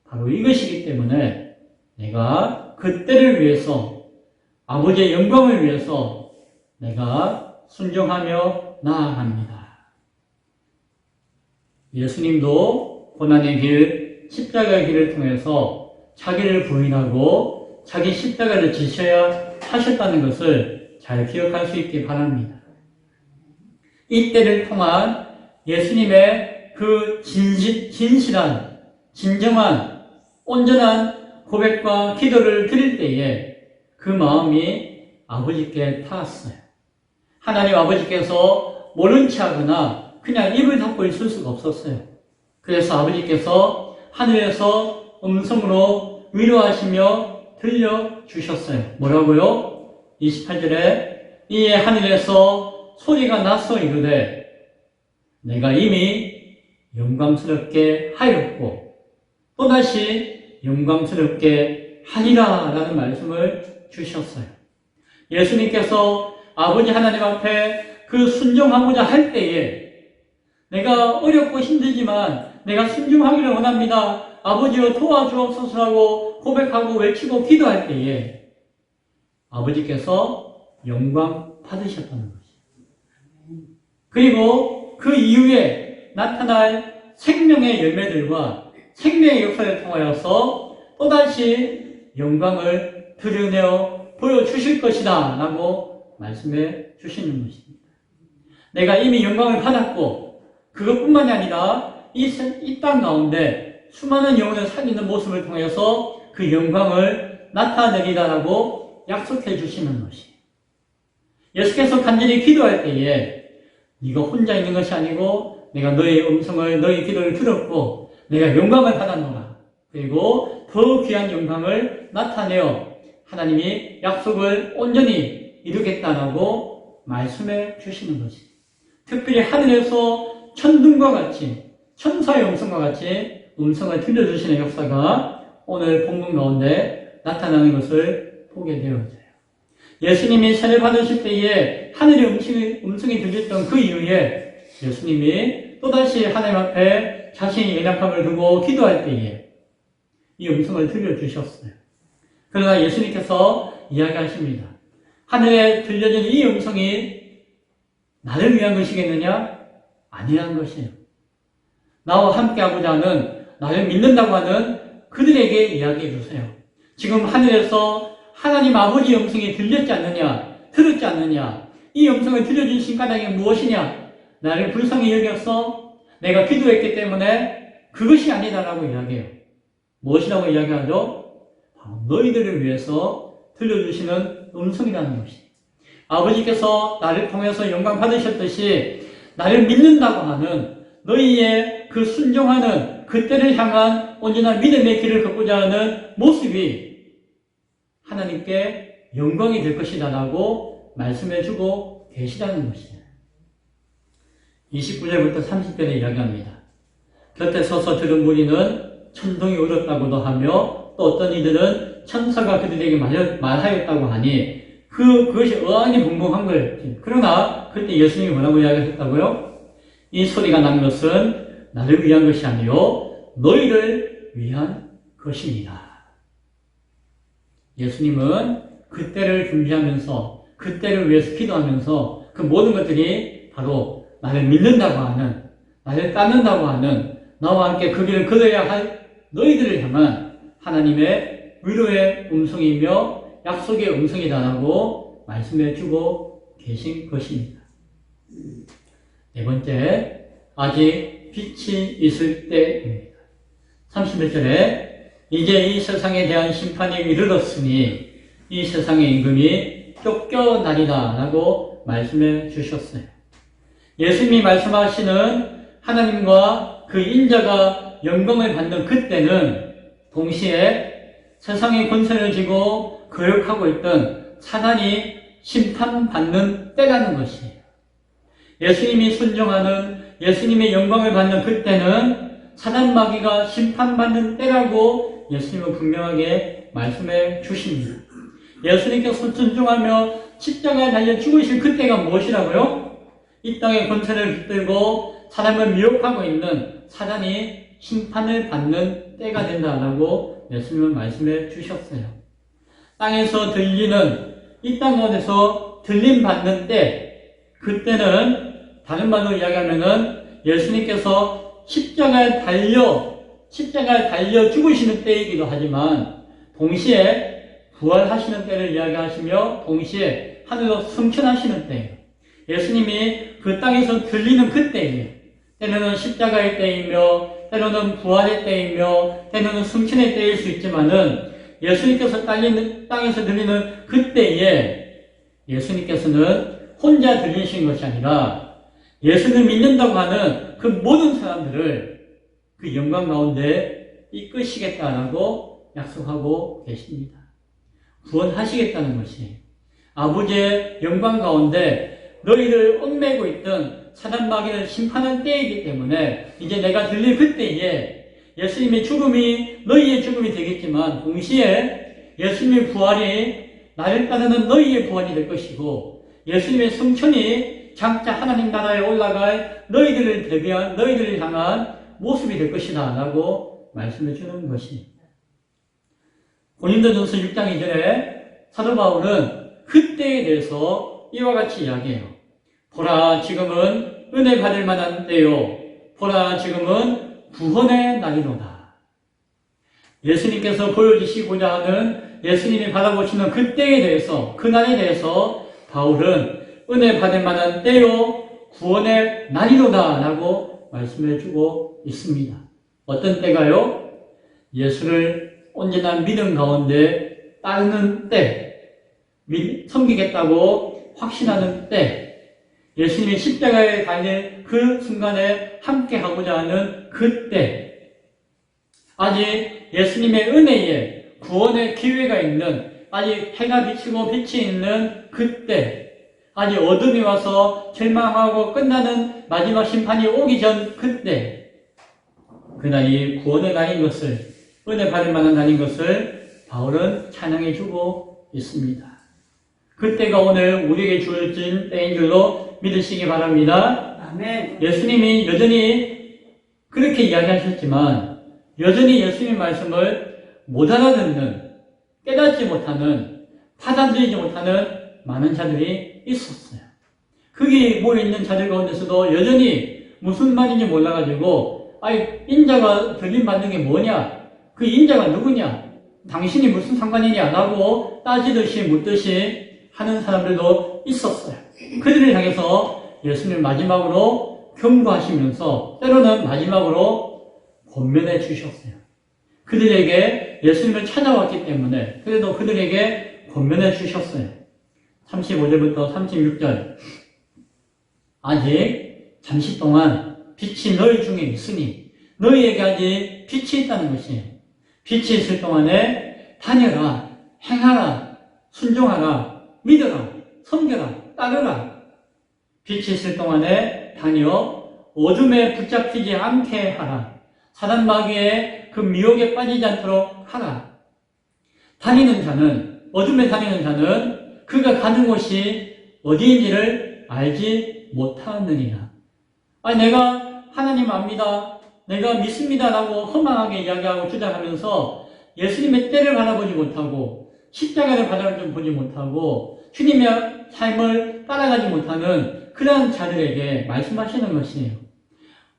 바로 이것이기 때문에 내가 그 때를 위해서 아버지의 영광을 위해서 내가 순종하며 나아갑니다. 예수님도 고난의 길, 십자가의 길을 통해서 자기를 부인하고 자기 십자가를 지셔야 하셨다는 것을 잘 기억할 수 있기 바랍니다. 이 때를 통한 예수님의 그 진실한, 진정한, 온전한 고백과 기도를 드릴 때에 그 마음이 아버지께 닿았어요. 하나님 아버지께서 모른 체 하거나 그냥 입을 닫고 있을 수가 없었어요. 그래서 아버지께서 하늘에서 음성으로 위로하시며 들려주셨어요. 뭐라고요? 28절에 이에 하늘에서 소리가 나서 이르되 내가 이미 영광스럽게 하였고 또다시 영광스럽게 하리라 라는 말씀을 주셨어요. 예수님께서 아버지 하나님 앞에 그 순종하고자 할 때에 내가 어렵고 힘들지만 내가 순종하기를 원합니다. 아버지여 도와주옵소서라고 고백하고 외치고 기도할 때에 아버지께서 영광 받으셨다는 것이에요. 그리고 그 이후에 나타날 생명의 열매들과 생명의 역사를 통하여서 또다시 영광을 드러내어 보여주실 것이다 라고 말씀해 주시는 것입니다. 내가 이미 영광을 받았고 그것뿐만이 아니라 이 땅 가운데 수많은 영혼을 살리는 모습을 통해서 그 영광을 나타내리라라고 약속해 주시는 것이. 예수께서 간절히 기도할 때에 네가 혼자 있는 것이 아니고 내가 너의 음성을, 너의 기도를 들었고 내가 영광을 받았노라. 그리고 더 귀한 영광을 나타내어 하나님이 약속을 온전히 이루겠다라고 말씀해 주시는 것이. 특별히 하늘에서 천둥과 같이 천사의 음성과 같이 음성을 들려주시는 역사가 오늘 본문 가운데 나타나는 것을 보게 되어져요. 예수님이 세례 받으실 때에 하늘의 음성이 들렸던 그 이후에 예수님이 또다시 하나님 앞에 자신의 연약함을 두고 기도할 때에 이 음성을 들려주셨어요. 그러나 예수님께서 이야기하십니다. 하늘에 들려진 이 음성이 나를 위한 것이겠느냐? 아니란 것이에요. 나와 함께하고자 하는, 나를 믿는다고 하는 그들에게 이야기해 주세요. 지금 하늘에서 하나님 아버지의 음성이 들렸지 않느냐? 들었지 않느냐? 이 음성을 들려주신 까닭이 무엇이냐? 나를 불쌍히 여겼어? 내가 기도했기 때문에 그것이 아니다라고 이야기해요. 무엇이라고 이야기하죠? 너희들을 위해서 들려주시는 음성이라는 것이. 아버지께서 나를 통해서 영광 받으셨듯이 나를 믿는다고 하는 너희의 그 순종하는 그때를 향한 온전한 믿음의 길을 걷고자 하는 모습이 하나님께 영광이 될 것이다 라고 말씀해주고 계시다는 것이에요. 29절부터 30절에 이야기합니다. 곁에 서서 들은 무리는 천둥이 울었다고도 하며 또 어떤 이들은 천사가 그들에게 말하였다고 하니 그것이 어안이 붕붕한 거였지. 그러나 그때 예수님이 뭐라고 이야기하셨다고요? 이 소리가 난 것은 나를 위한 것이 아니요 너희를 위한 것입니다. 예수님은 그때를 준비하면서 그때를 위해서 기도하면서 그 모든 것들이 바로 나를 믿는다고 하는, 나를 따른다고 하는, 나와 함께 그 길을 걸어야 할 너희들을 향한 하나님의 위로의 음성이며 약속의 음성이다라고 말씀해 주고 계신 것입니다. 네 번째, 아직 빛이 있을 때입니다. 31절에 이제 이 세상에 대한 심판이 이르렀으니 이 세상의 임금이 쫓겨나리라 라고 말씀해 주셨어요. 예수님이 말씀하시는 하나님과 그 인자가 영광을 받는 그때는 동시에 세상의 권세를 쥐고 거역하고 있던 사단이 심판받는 때라는 것이에요. 예수님이 순종하는 예수님의 영광을 받는 그때는 사단 마귀가 심판받는 때라고 예수님은 분명하게 말씀해 주십니다. 예수님께서 순종하며 십자가에 달려 죽으실 그때가 무엇이라고요? 이 땅의 권세를 붙들고 사람을 미혹하고 있는 사단이 심판을 받는 때가 된다라고 예수님은 말씀해 주셨어요. 땅에서 들리는, 이 땅 가운데서 들림받는 때, 그때는 다른 말로 이야기하면은 예수님께서 십자가에 달려 죽으시는 때이기도 하지만 동시에 부활하시는 때를 이야기하시며 동시에 하늘로 승천하시는 때예요. 예수님이 그 땅에서 들리는 그때예요. 때로는 십자가의 때이며 때로는 부활의 때이며 때로는 승천의 때일 수 있지만은 예수님께서 땅에서 들리는 그때에 예수님께서는 혼자 들리신 것이 아니라 예수를 믿는다고 하는 그 모든 사람들을 그 영광 가운데 이끄시겠다라고 약속하고 계십니다. 구원하시겠다는 것이 아버지의 영광 가운데 너희를 얽매고 있던 사단 마귀를 심판할 때이기 때문에 이제 내가 들릴 그때에 예수님의 죽음이 너희의 죽음이 되겠지만 동시에 예수님의 부활이 나를 따르는 너희의 부활이 될 것이고 예수님의 승천이 장차 하나님 나라에 올라갈 너희들을 대비한 너희들을 향한 모습이 될 것이다 라고 말씀해 주는 것입니다. 고린도전서 6장 2절에 사도 바울은 그때에 대해서 이와 같이 이야기해요. 보라 지금은 은혜 받을 만한 때요. 보라 지금은 구원의 날이로다. 예수님께서 보여주시고자 하는 예수님이 바라보시는 그때에 대해서 그날에 대해서 바울은 은혜 받을 만한 때요 구원의 날이로다 라고 말씀해 주고 있습니다. 어떤 때가요? 예수를 언제나 믿음 가운데 따르는 때, 섬기겠다고 확신하는 때, 예수님이 십자가에 달린 그 순간에 함께 하고자 하는 그때, 아직 예수님의 은혜에 구원의 기회가 있는, 아직 해가 비치고 빛이 있는 그때, 아직 어둠이 와서 절망하고 끝나는 마지막 심판이 오기 전 그때, 그날이 구원의 날인 것을, 은혜 받을 만한 날인 것을 바울은 찬양해 주고 있습니다. 그때가 오늘 우리에게 주어진 때인 줄로 믿으시기 바랍니다. 아멘. 예수님이 여전히 그렇게 이야기하셨지만 여전히 예수님의 말씀을 못 알아듣는, 깨닫지 못하는, 받아들이지 못하는 많은 자들이 있었어요. 거기 모여있는 자들 가운데서도 여전히 무슨 말인지 몰라가지고 인자가 들림받는 게 뭐냐? 그 인자가 누구냐? 당신이 무슨 상관이냐? 라고 따지듯이 묻듯이 하는 사람들도 있었어요. 그들을 향해서 예수님 마지막으로 경고하시면서 때로는 마지막으로 권면해 주셨어요. 그들에게 예수님을 찾아왔기 때문에 그래도 그들에게 권면해 주셨어요. 35절부터 36절 아직 잠시 동안 빛이 너희 중에 있으니 너희에게 아직 빛이 있다는 것이에요. 빛이 있을 동안에 다녀라, 행하라, 순종하라, 믿어라, 섬겨라, 따르라. 빛이 있을 동안에 다녀 어둠에 붙잡히지 않게 하라. 사단 마귀의 그 미혹에 빠지지 않도록 하라. 다니는 자는, 어둠에 다니는 자는 그가 가는 곳이 어디인지를 알지 못하느니라. 아니, 내가 하나님 압니다, 내가 믿습니다 라고 허망하게 이야기하고 주장하면서 예수님의 때를 바라보지 못하고 십자가를 바라보지 못하고 주님의 삶을 따라가지 못하는 그러한 자들에게 말씀하시는 것이에요.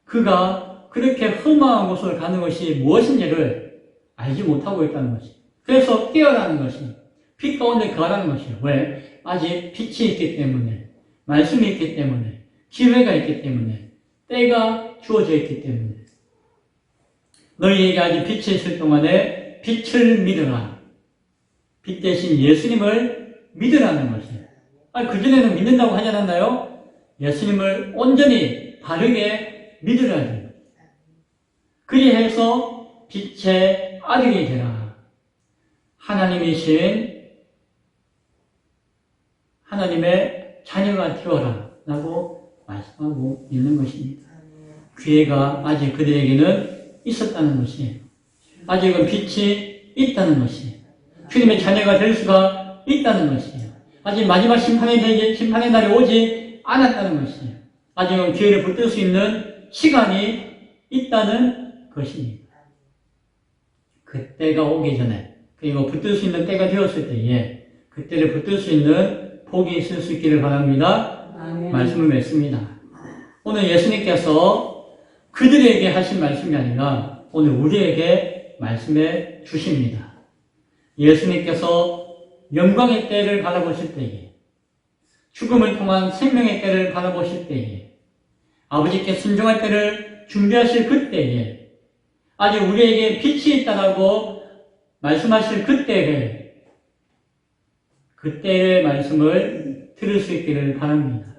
그가 그렇게 험한 곳을 가는 것이 무엇인지를 알지 못하고 있다는 것이에요. 그래서 깨어나는 것이에요. 빛 가운데 거하라는 것이에요. 왜? 아직 빛이 있기 때문에, 말씀이 있기 때문에, 기회가 있기 때문에, 때가 주어져 있기 때문에. 너희에게 아직 빛이 있을 동안에 빛을 믿으라. 빛 대신 예수님을 믿으라는 것이에요. 그전에는 믿는다고 하지 않았나요? 예수님을 온전히 바르게 믿으라 돼요. 그리해서 빛의 아들이 되라. 하나님이신 하나님의 자녀가 되어라 라고 말씀하고 있는 것입니다. 기회가 아직 그들에게는 있었다는 것이에요. 아직은 빛이 있다는 것이에요. 주님의 자녀가 될 수가 있다는 것이에요. 아직 마지막 심판의 날이 오지 않았다는 것이에요. 아직은 기회를 붙들 수 있는 시간이 있다는 것입니다. 그때가 오기 전에, 그리고 붙들 수 있는 때가 되었을 때에 그때를 붙들 수 있는 복이 있을 수 있기를 바랍니다. 아멘. 말씀을 맺습니다. 오늘 예수님께서 그들에게 하신 말씀이 아니라 오늘 우리에게 말씀해 주십니다. 예수님께서 영광의 때를 바라보실 때에, 죽음을 통한 생명의 때를 바라보실 때에, 아버지께 순종할 때를 준비하실 그때에, 아직 우리에게 빛이 있다라고 말씀하실 그때에, 그때의 말씀을 들을 수 있기를 바랍니다.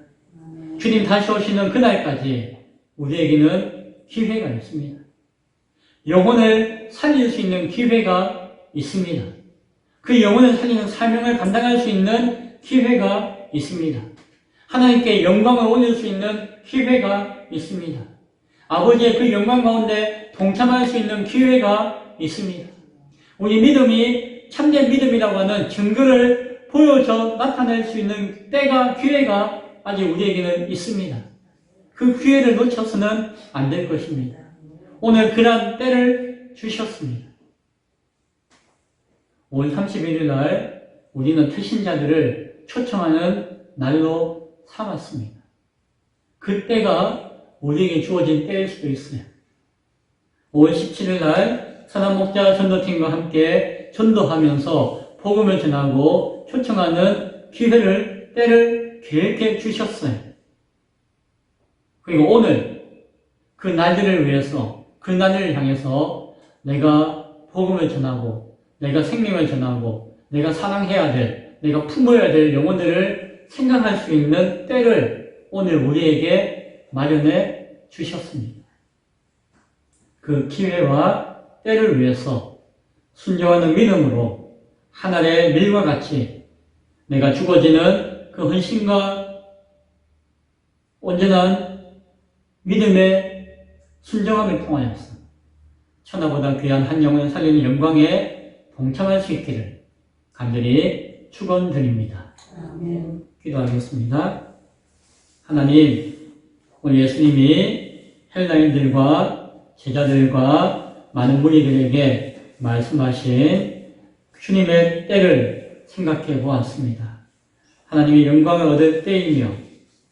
주님 다시 오시는 그날까지 우리에게는 기회가 있습니다. 영혼을 살릴 수 있는 기회가 있습니다. 그 영혼을 살리는 사명을 감당할 수 있는 기회가 있습니다. 하나님께 영광을 올릴 수 있는 기회가 있습니다. 아버지의 그 영광 가운데 동참할 수 있는 기회가 있습니다. 우리 믿음이 참된 믿음이라고 하는 증거를 보여줘 나타낼 수 있는 때가, 기회가 아직 우리에게는 있습니다. 그 기회를 놓쳐서는 안 될 것입니다. 오늘 그러한 때를 주셨습니다. 5월 31일 날 우리는 태신자들을 초청하는 날로 삼았습니다. 그때가 우리에게 주어진 때일 수도 있어요. 5월 17일 날 사단목자 전도팀과 함께 전도하면서 복음을 전하고 초청하는 기회를, 때를 계획해 주셨어요. 그리고 오늘 그 날들을 위해서, 그 날을 향해서 내가 복음을 전하고, 내가 생명을 전하고, 내가 사랑해야 될, 내가 품어야 될 영혼들을 생각할 수 있는 때를 오늘 우리에게 마련해 주셨습니다. 그 기회와 때를 위해서 순종하는 믿음으로 하늘의 밀과 같이 내가 죽어지는 그 헌신과 온전한 믿음의 순종함을 통하여서 천하보다 귀한 한 영혼을 살리는 영광에 동참할 수 있기를 간절히 축원드립니다. 아멘. 기도하겠습니다. 하나님, 오늘 예수님이 헬라인들과 제자들과 많은 무리들에게 말씀하신 주님의 때를 생각해 보았습니다. 하나님의 영광을 얻을 때이며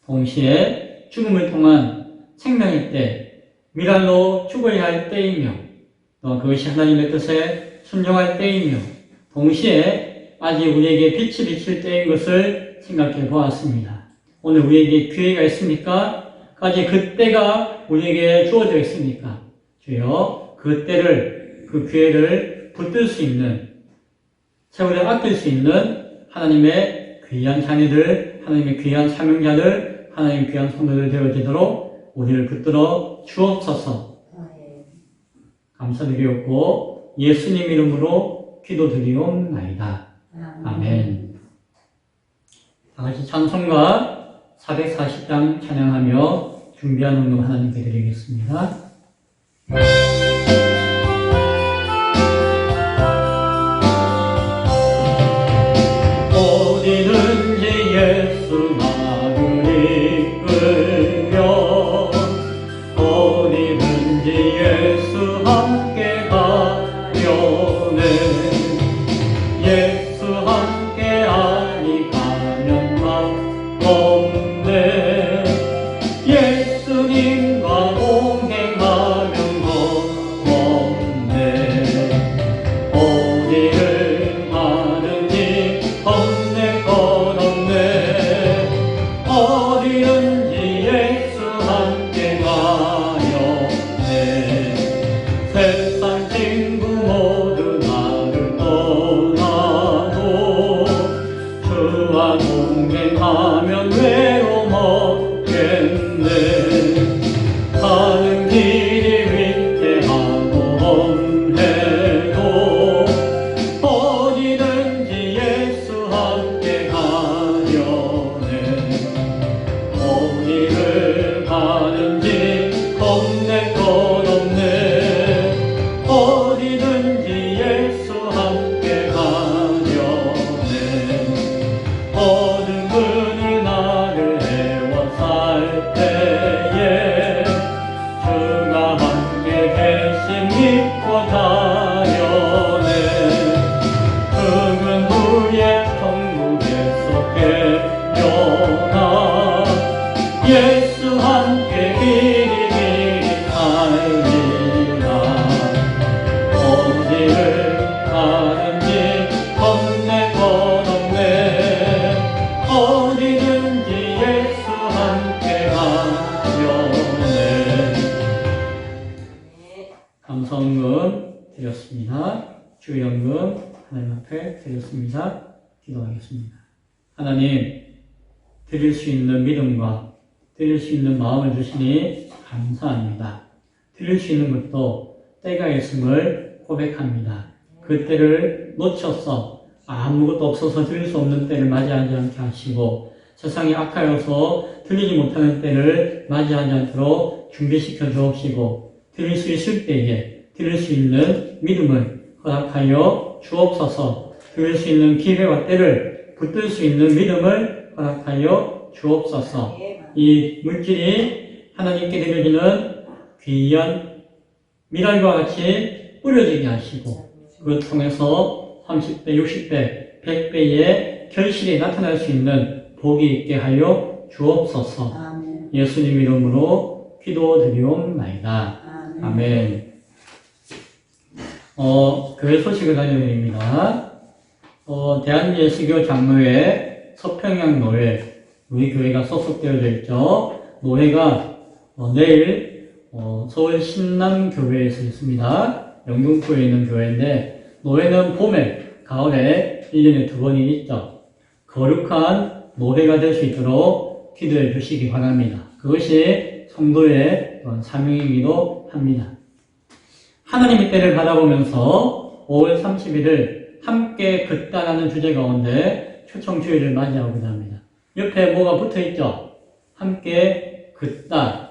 동시에 죽음을 통한 생명의 때, 미랄로 죽어야 할 때이며 또 그것이 하나님의 뜻에 순종할 때이며 동시에 아직 우리에게 빛이 비칠 때인 것을 생각해 보았습니다. 오늘 우리에게 기회가 있습니까? 아직 그 때가 우리에게 주어져 있습니까? 주여, 그 때를, 그 기회를 붙들 수 있는, 세월에 아낄 수 있는 하나님의 귀한 자녀들, 하나님의 귀한 사명자들, 하나님의 귀한 성도들 되어지도록 우리를 붙들어 주옵소서. 감사드리옵고 예수님 이름으로 기도드리옵나이다. 아멘. 다같이 찬송가 440장 찬양하며 준비한 헌금 하나님께 드리겠습니다. 어디든지 예수만을 이끌며 어디든지 예수 함께 가려네 예수 함께 아니 가면 막 없네 예수님과 동행하면 없네 어디를 가는지 없네 것 없네 어디든지 예수 함께 가려네 세상 친구 모두 나를 떠나도 주와 동행하면 외로움 없겠네 가는 길이 위태하고 험해도 어디든지 예수 함께 가려네 어디를 가는지 겁낼 것 없네 어디든지 예수 함께 가려네 어둠 그늘 나를 애워살 때에 주가 함께 계심 믿고 다려네 죽은 후에 천국에서 깨어나 예수 함께 길이 살리라 어디를 가는지 겁낼 것 없네 어디든지 예수 함께 가려네 감사헌금 드렸습니다. 주연금 하나님 앞에 드렸습니다. 기도하겠습니다. 하나님 드릴 수 있는 믿음과 드릴 수 있는 마음을 주시니 감사합니다. 드릴 수 있는 것도 때가 있음을 고백합니다. 그 때를 놓쳐서 아무것도 없어서 드릴 수 없는 때를 맞이하지 않게 하시고 세상이 악하여서 드리지 못하는 때를 맞이하지 않도록 준비시켜 주옵시고 드릴 수 있을 때에 드릴 수 있는 믿음을 허락하여 주옵소서 드릴 수 있는 기회와 때를 붙들 수 있는 믿음을 허락하여 주옵소서 이 물질이 하나님께 드려지는 귀한 미랄과 같이 뿌려지게 하시고 그걸 통해서 30배, 60배, 100배의 결실이 나타날 수 있는 복이 있게 하여 주옵소서. 아멘. 예수님 이름으로 기도드리옵나이다. 아멘. 교회 소식을 알려드립니다. 대한예수교 장로회 서평양 노회 우리 교회가 소속되어져 있죠. 노회가 내일 서울 신남교회에서 있습니다. 영등포에 있는 교회인데 노회는 봄에, 가을에 1년에 2번이 있죠. 거룩한 노회가 될 수 있도록 기도해 주시기 바랍니다. 그것이 성도의 사명이기도 합니다. 하나님의 때를 바라보면서 5월 30일을 함께 긋다라는 주제 가운데 초청주일을 맞이하고자 합니다. 옆에 뭐가 붙어 있죠? 함께 긋다.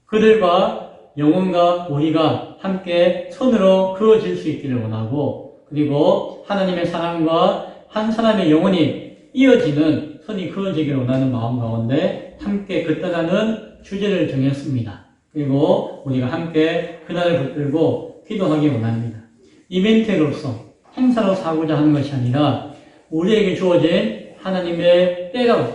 그들과 영혼과 우리가 함께 손으로 그어질 수 있기를 원하고 그리고 하나님의 사랑과 한 사람의 영혼이 이어지는 선이 그어지기를 원하는 마음 가운데 함께 긋다라는 주제를 정했습니다. 그리고 우리가 함께 그날을 붙들고 기도하기 원합니다. 이벤트로서 행사로서 하고자 하는 것이 아니라 우리에게 주어진 하나님의 때로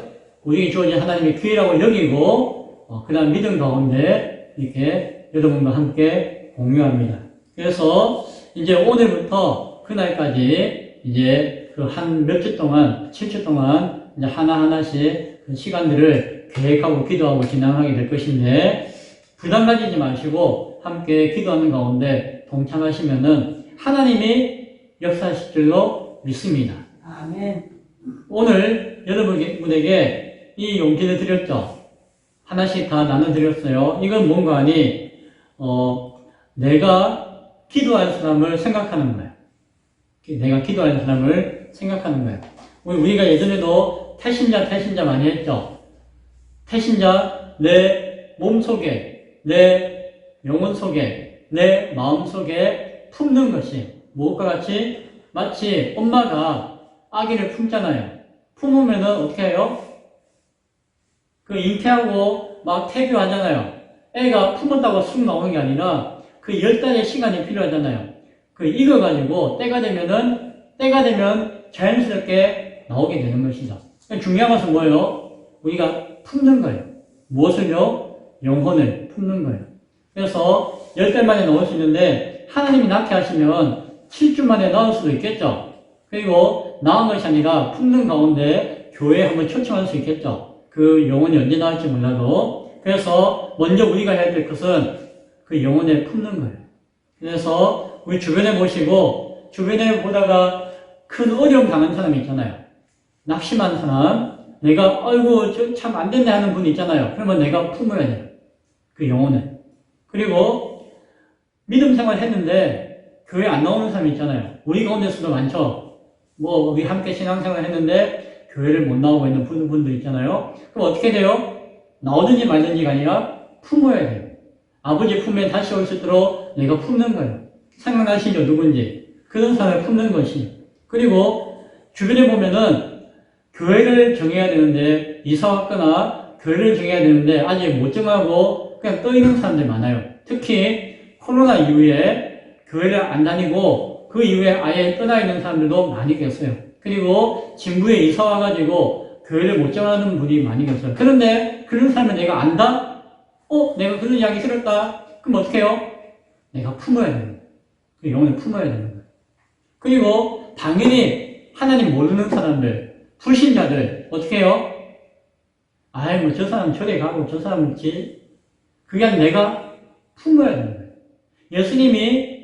우리에게 주어진 하나님의 기회라고 여기고 그날 믿음 가운데 이렇게 여러분과 함께 공유합니다. 그래서 이제 오늘부터 그날까지 이제 그 한 몇 주 동안 7주 동안 이제 하나하나씩 그 시간들을 계획하고 기도하고 진행하게 될 것인데 부담 가지지 마시고 함께 기도하는 가운데 동참하시면은 하나님이 역사하실 줄로 믿습니다. 아멘. 오늘 여러분에게 이 용기를 드렸죠. 하나씩 다 나눠드렸어요. 이건 뭔가 하니 내가 기도할 사람을 생각하는 거예요. 내가 기도할 사람을 생각하는 거예요. 우리가 예전에도 태신자 많이 했죠. 태신자 내 몸 속에, 내 영혼 속에, 내 마음 속에 품는 것이 무엇과 같이 마치 엄마가 아기를 품잖아요. 품으면은 어떻게 해요? 그 잉태하고 막 태교하잖아요. 애가 품었다고 쑥 나오는 게 아니라 그 10달의 시간이 필요하잖아요. 그 익어가지고 때가 되면 자연스럽게 나오게 되는 것이죠. 중요한 것은 뭐예요? 우리가 품는 거예요. 무엇을요? 영혼을 품는 거예요. 그래서 10달 만에 나올 수 있는데 하나님이 낳게 하시면 7주 만에 나올 수도 있겠죠. 그리고 나은 것이 아니라 품는 가운데 교회에 한번 초청할 수 있겠죠. 그 영혼이 언제 나올지 몰라도. 그래서 먼저 우리가 해야 될 것은 그 영혼을 품는 거예요. 그래서 우리 주변에 보시고 주변에 보다가 큰 어려움 당한 사람이 있잖아요. 낙심한 사람, 내가 아이고 참 안 됐네 하는 분 있잖아요. 그러면 내가 품어야 돼요. 그 영혼을. 그리고 믿음 생활 했는데 교회 안 나오는 사람이 있잖아요. 우리 가운데서도 많죠. 뭐 우리 함께 신앙생활 했는데 교회를 못 나오고 있는 분들 있잖아요. 그럼 어떻게 돼요? 나오든지 말든지가 아니라 품어야 돼요. 아버지 품에 다시 올 수 있도록 내가 품는 거예요. 생각나시죠? 누군지. 그런 사람을 품는 것이. 그리고 주변에 보면은 교회를 정해야 되는데 이사 왔거나 교회를 정해야 되는데 아직 못 정하고 그냥 떠 있는 사람들이 많아요. 특히 코로나 이후에 교회를 안 다니고 그 이후에 아예 떠나 있는 사람들도 많이 계세요. 그리고 진부에 이사 와가지고 교회를 못 정하는 분이 많이 계세요. 그런데 그런 사람을 내가 안다? 내가 그런 이야기 들었다? 그럼 어떻게 해요? 내가 품어야 되는 거예요. 그 영혼을 품어야 되는 거예요. 그리고 당연히 하나님 모르는 사람들, 불신자들 어떻게 해요? 아이 뭐 저 사람 저리 가고 저 사람은 그게 아니라 내가 품어야 되는 거예요. 예수님이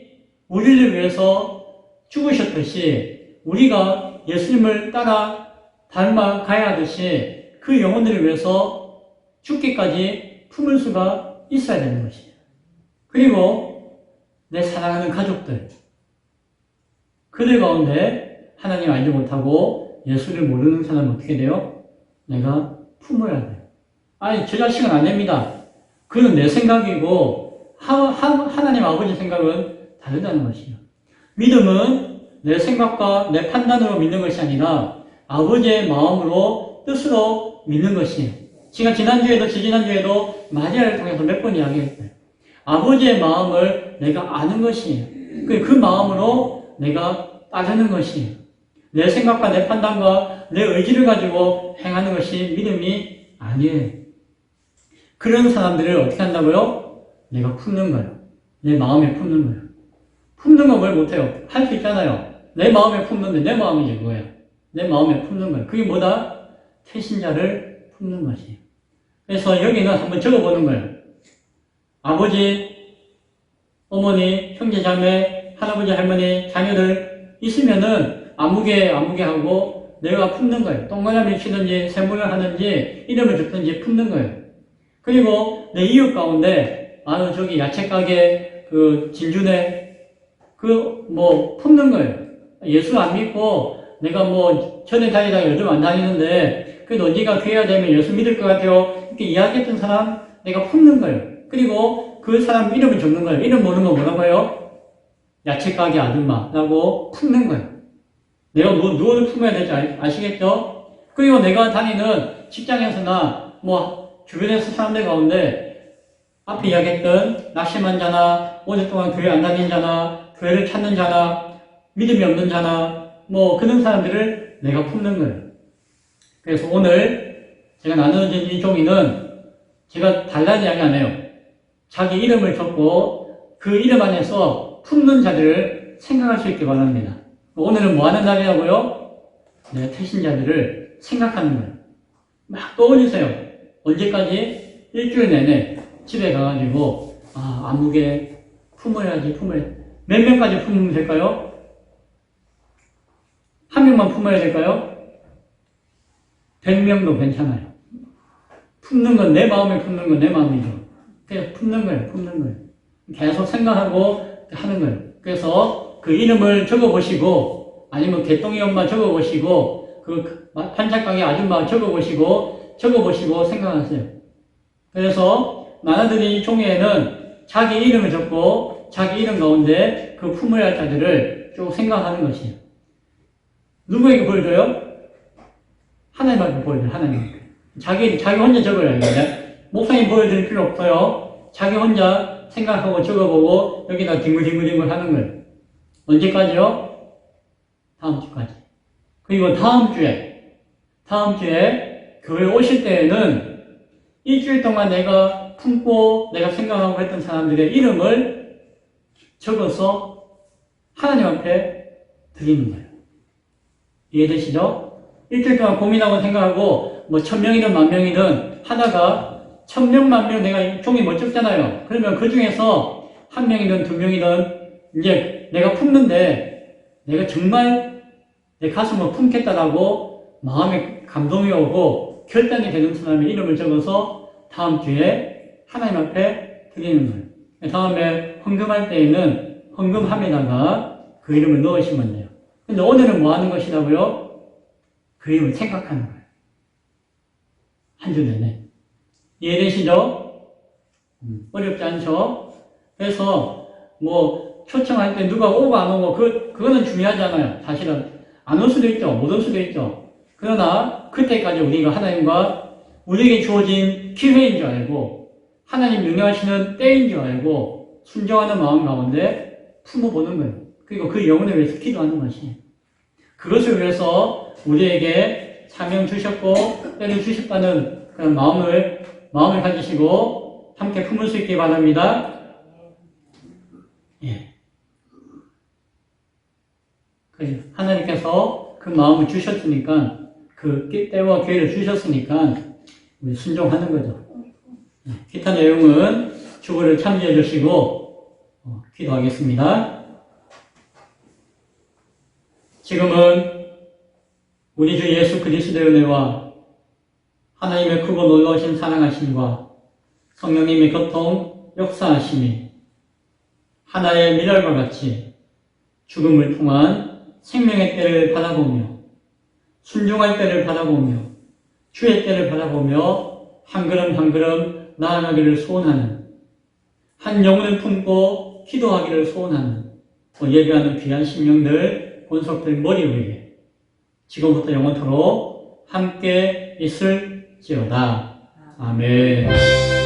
우리를 위해서 죽으셨듯이 우리가 예수님을 따라 닮아 가야 하듯이 그 영혼들을 위해서 죽기까지 품을 수가 있어야 되는 것이에요. 그리고 내 사랑하는 가족들, 그들 가운데 하나님 알지 못하고 예수를 모르는 사람은 어떻게 돼요? 내가 품어야 돼요. 아니 저 자식은 안 됩니다. 그건 내 생각이고 하나님 아버지 생각은 다르다는 것이에요. 믿음은 내 생각과 내 판단으로 믿는 것이 아니라 아버지의 마음으로 뜻으로 믿는 것이에요. 제가 지난주에도 지지난주에도 마리아를 통해서 몇 번 이야기했어요. 아버지의 마음을 내가 아는 것이에요. 그 마음으로 내가 따르는 것이에요. 내 생각과 내 판단과 내 의지를 가지고 행하는 것이 믿음이 아니에요. 그런 사람들을 어떻게 한다고요? 내가 품는 거예요. 내 마음에 품는 거예요. 품는 건 뭘 못해요? 할 수 있잖아요. 내 마음에 품는데 내 마음이 그거예요. 내 마음에 품는 거예요. 그게 뭐다? 태신자를 품는 것이에요. 그래서 여기는 한번 적어보는 거예요. 아버지, 어머니, 형제, 자매, 할아버지, 할머니, 자녀들 있으면은 아무개 하고 내가 품는 거예요. 동그라미 치든지 세모를 하든지 이름을 적든지 품는 거예요. 그리고 내 이웃 가운데 저기 야채 가게 그 진주네 품는 거예요. 예수 안 믿고 내가 전에 다니다가 요즘 안 다니는데 그래도 언젠가 기회가 되면 예수 믿을 것 같아요. 이렇게 이야기했던 사람 내가 품는 거예요. 그리고 그 사람 이름을 적는 거예요. 이름 모르는 거 뭐라고 해요? 야채 가게 아줌마라고 품는 거예요. 내가 누구를 품어야 될지 아시겠죠? 그리고 내가 다니는 직장에서나 주변에서 사람들 가운데 앞에 이야기했던 낙심한 자나 오랫동안 교회 안 다닌 자나 교회를 찾는 자나 믿음이 없는 자나 그런 사람들을 내가 품는 거예요. 그래서 오늘 제가 나누는 이 종이는 제가 달라는 이야기 안 해요. 자기 이름을 적고 그 이름 안에서 품는 자들을 생각할 수 있게 바랍니다. 오늘은 뭐 하는 날이라고요? 내 태신자들을 생각하는 거예요. 막 떠올리세요. 언제까지? 일주일 내내 집에 가가지고 아무개 품어야지. 몇 명까지 품으면 될까요? 한 명만 품어야 될까요? 100명도 괜찮아요. 품는 건 내 마음에 품는 건 내 마음이죠. 그냥 품는 거예요. 계속 생각하고 하는 거예요. 그래서 그 이름을 적어보시고 아니면 개똥이 엄마 적어보시고 그 판착가게 아줌마 적어보시고 생각하세요. 그래서 나라들이 종이에는 자기 이름을 적고 자기 이름 가운데 그 품어야 할 자들을 쭉 생각하는 것이에요. 누구에게 보여줘요? 하나님한테 보여줘요. 하나님한테. 자기 혼자 적어야 돼요. 목사님 보여드릴 필요 없어요. 자기 혼자 생각하고 적어보고 여기다 뒹굴뒹굴 하는 거예요. 언제까지요? 다음 주까지. 그리고 다음 주에 교회 오실 때에는 일주일 동안 내가 품고 내가 생각하고 했던 사람들의 이름을 적어서 하나님 앞에 드리는 거예요. 이해되시죠? 일주일 동안 고민하고 생각하고 뭐 1000명이든 10,000명이든 하다가 1000명, 10,000명 내가 종이 못 적잖아요. 그러면 그 중에서 1명이든 2명이든 이제 내가 품는데 내가 정말 내 가슴을 품겠다라고 마음에 감동이 오고 결단이 되는 사람의 이름을 적어서 다음 주에 하나님 앞에 드리는 거예요. 다음에 헌금할 때에는 헌금함에다가 그 이름을 넣으시면 돼요. 근데 오늘은 뭐 하는 것이라고요? 그 이름을 생각하는 거예요. 한 주 내내. 이해되시죠? 어렵지 않죠? 그래서 뭐 초청할 때 누가 오고 안 오고 그거는 중요하지 않아요. 사실은 안 올 수도 있죠. 못 올 수도 있죠. 그러나 그때까지 우리가 하나님과 우리에게 주어진 기회인 줄 알고 하나님 명령하시는 때인 줄 알고 순종하는 마음 가운데 품어보는 거예요. 그리고 그 영혼을 위해서 기도하는 것이에요. 그것을 위해서 우리에게 사명 주셨고 때를 주셨다는 그런 마음을 가지시고 함께 품을 수 있기 바랍니다. 예. 하나님께서 그 마음을 주셨으니까 그 때와 기회를 주셨으니까 우리 순종하는 거죠. 기타 내용은 주보를 참조해 주시고 기도하겠습니다. 지금은 우리 주 예수 그리스도의 은혜와 하나님의 크고 놀라우신 사랑하심과 성령님의 교통, 역사하심이 하나의 미랄과 같이 죽음을 통한 생명의 때를 바라보며 순종할 때를 바라보며 주의 때를 바라보며 한 걸음 한 걸음 나아가기를 소원하는 한 영혼을 품고 기도하기를 소원하는 예배하는 귀한 심령들 본속들 머리 위에 지금부터 영원토록 함께 있을지어다. 아멘.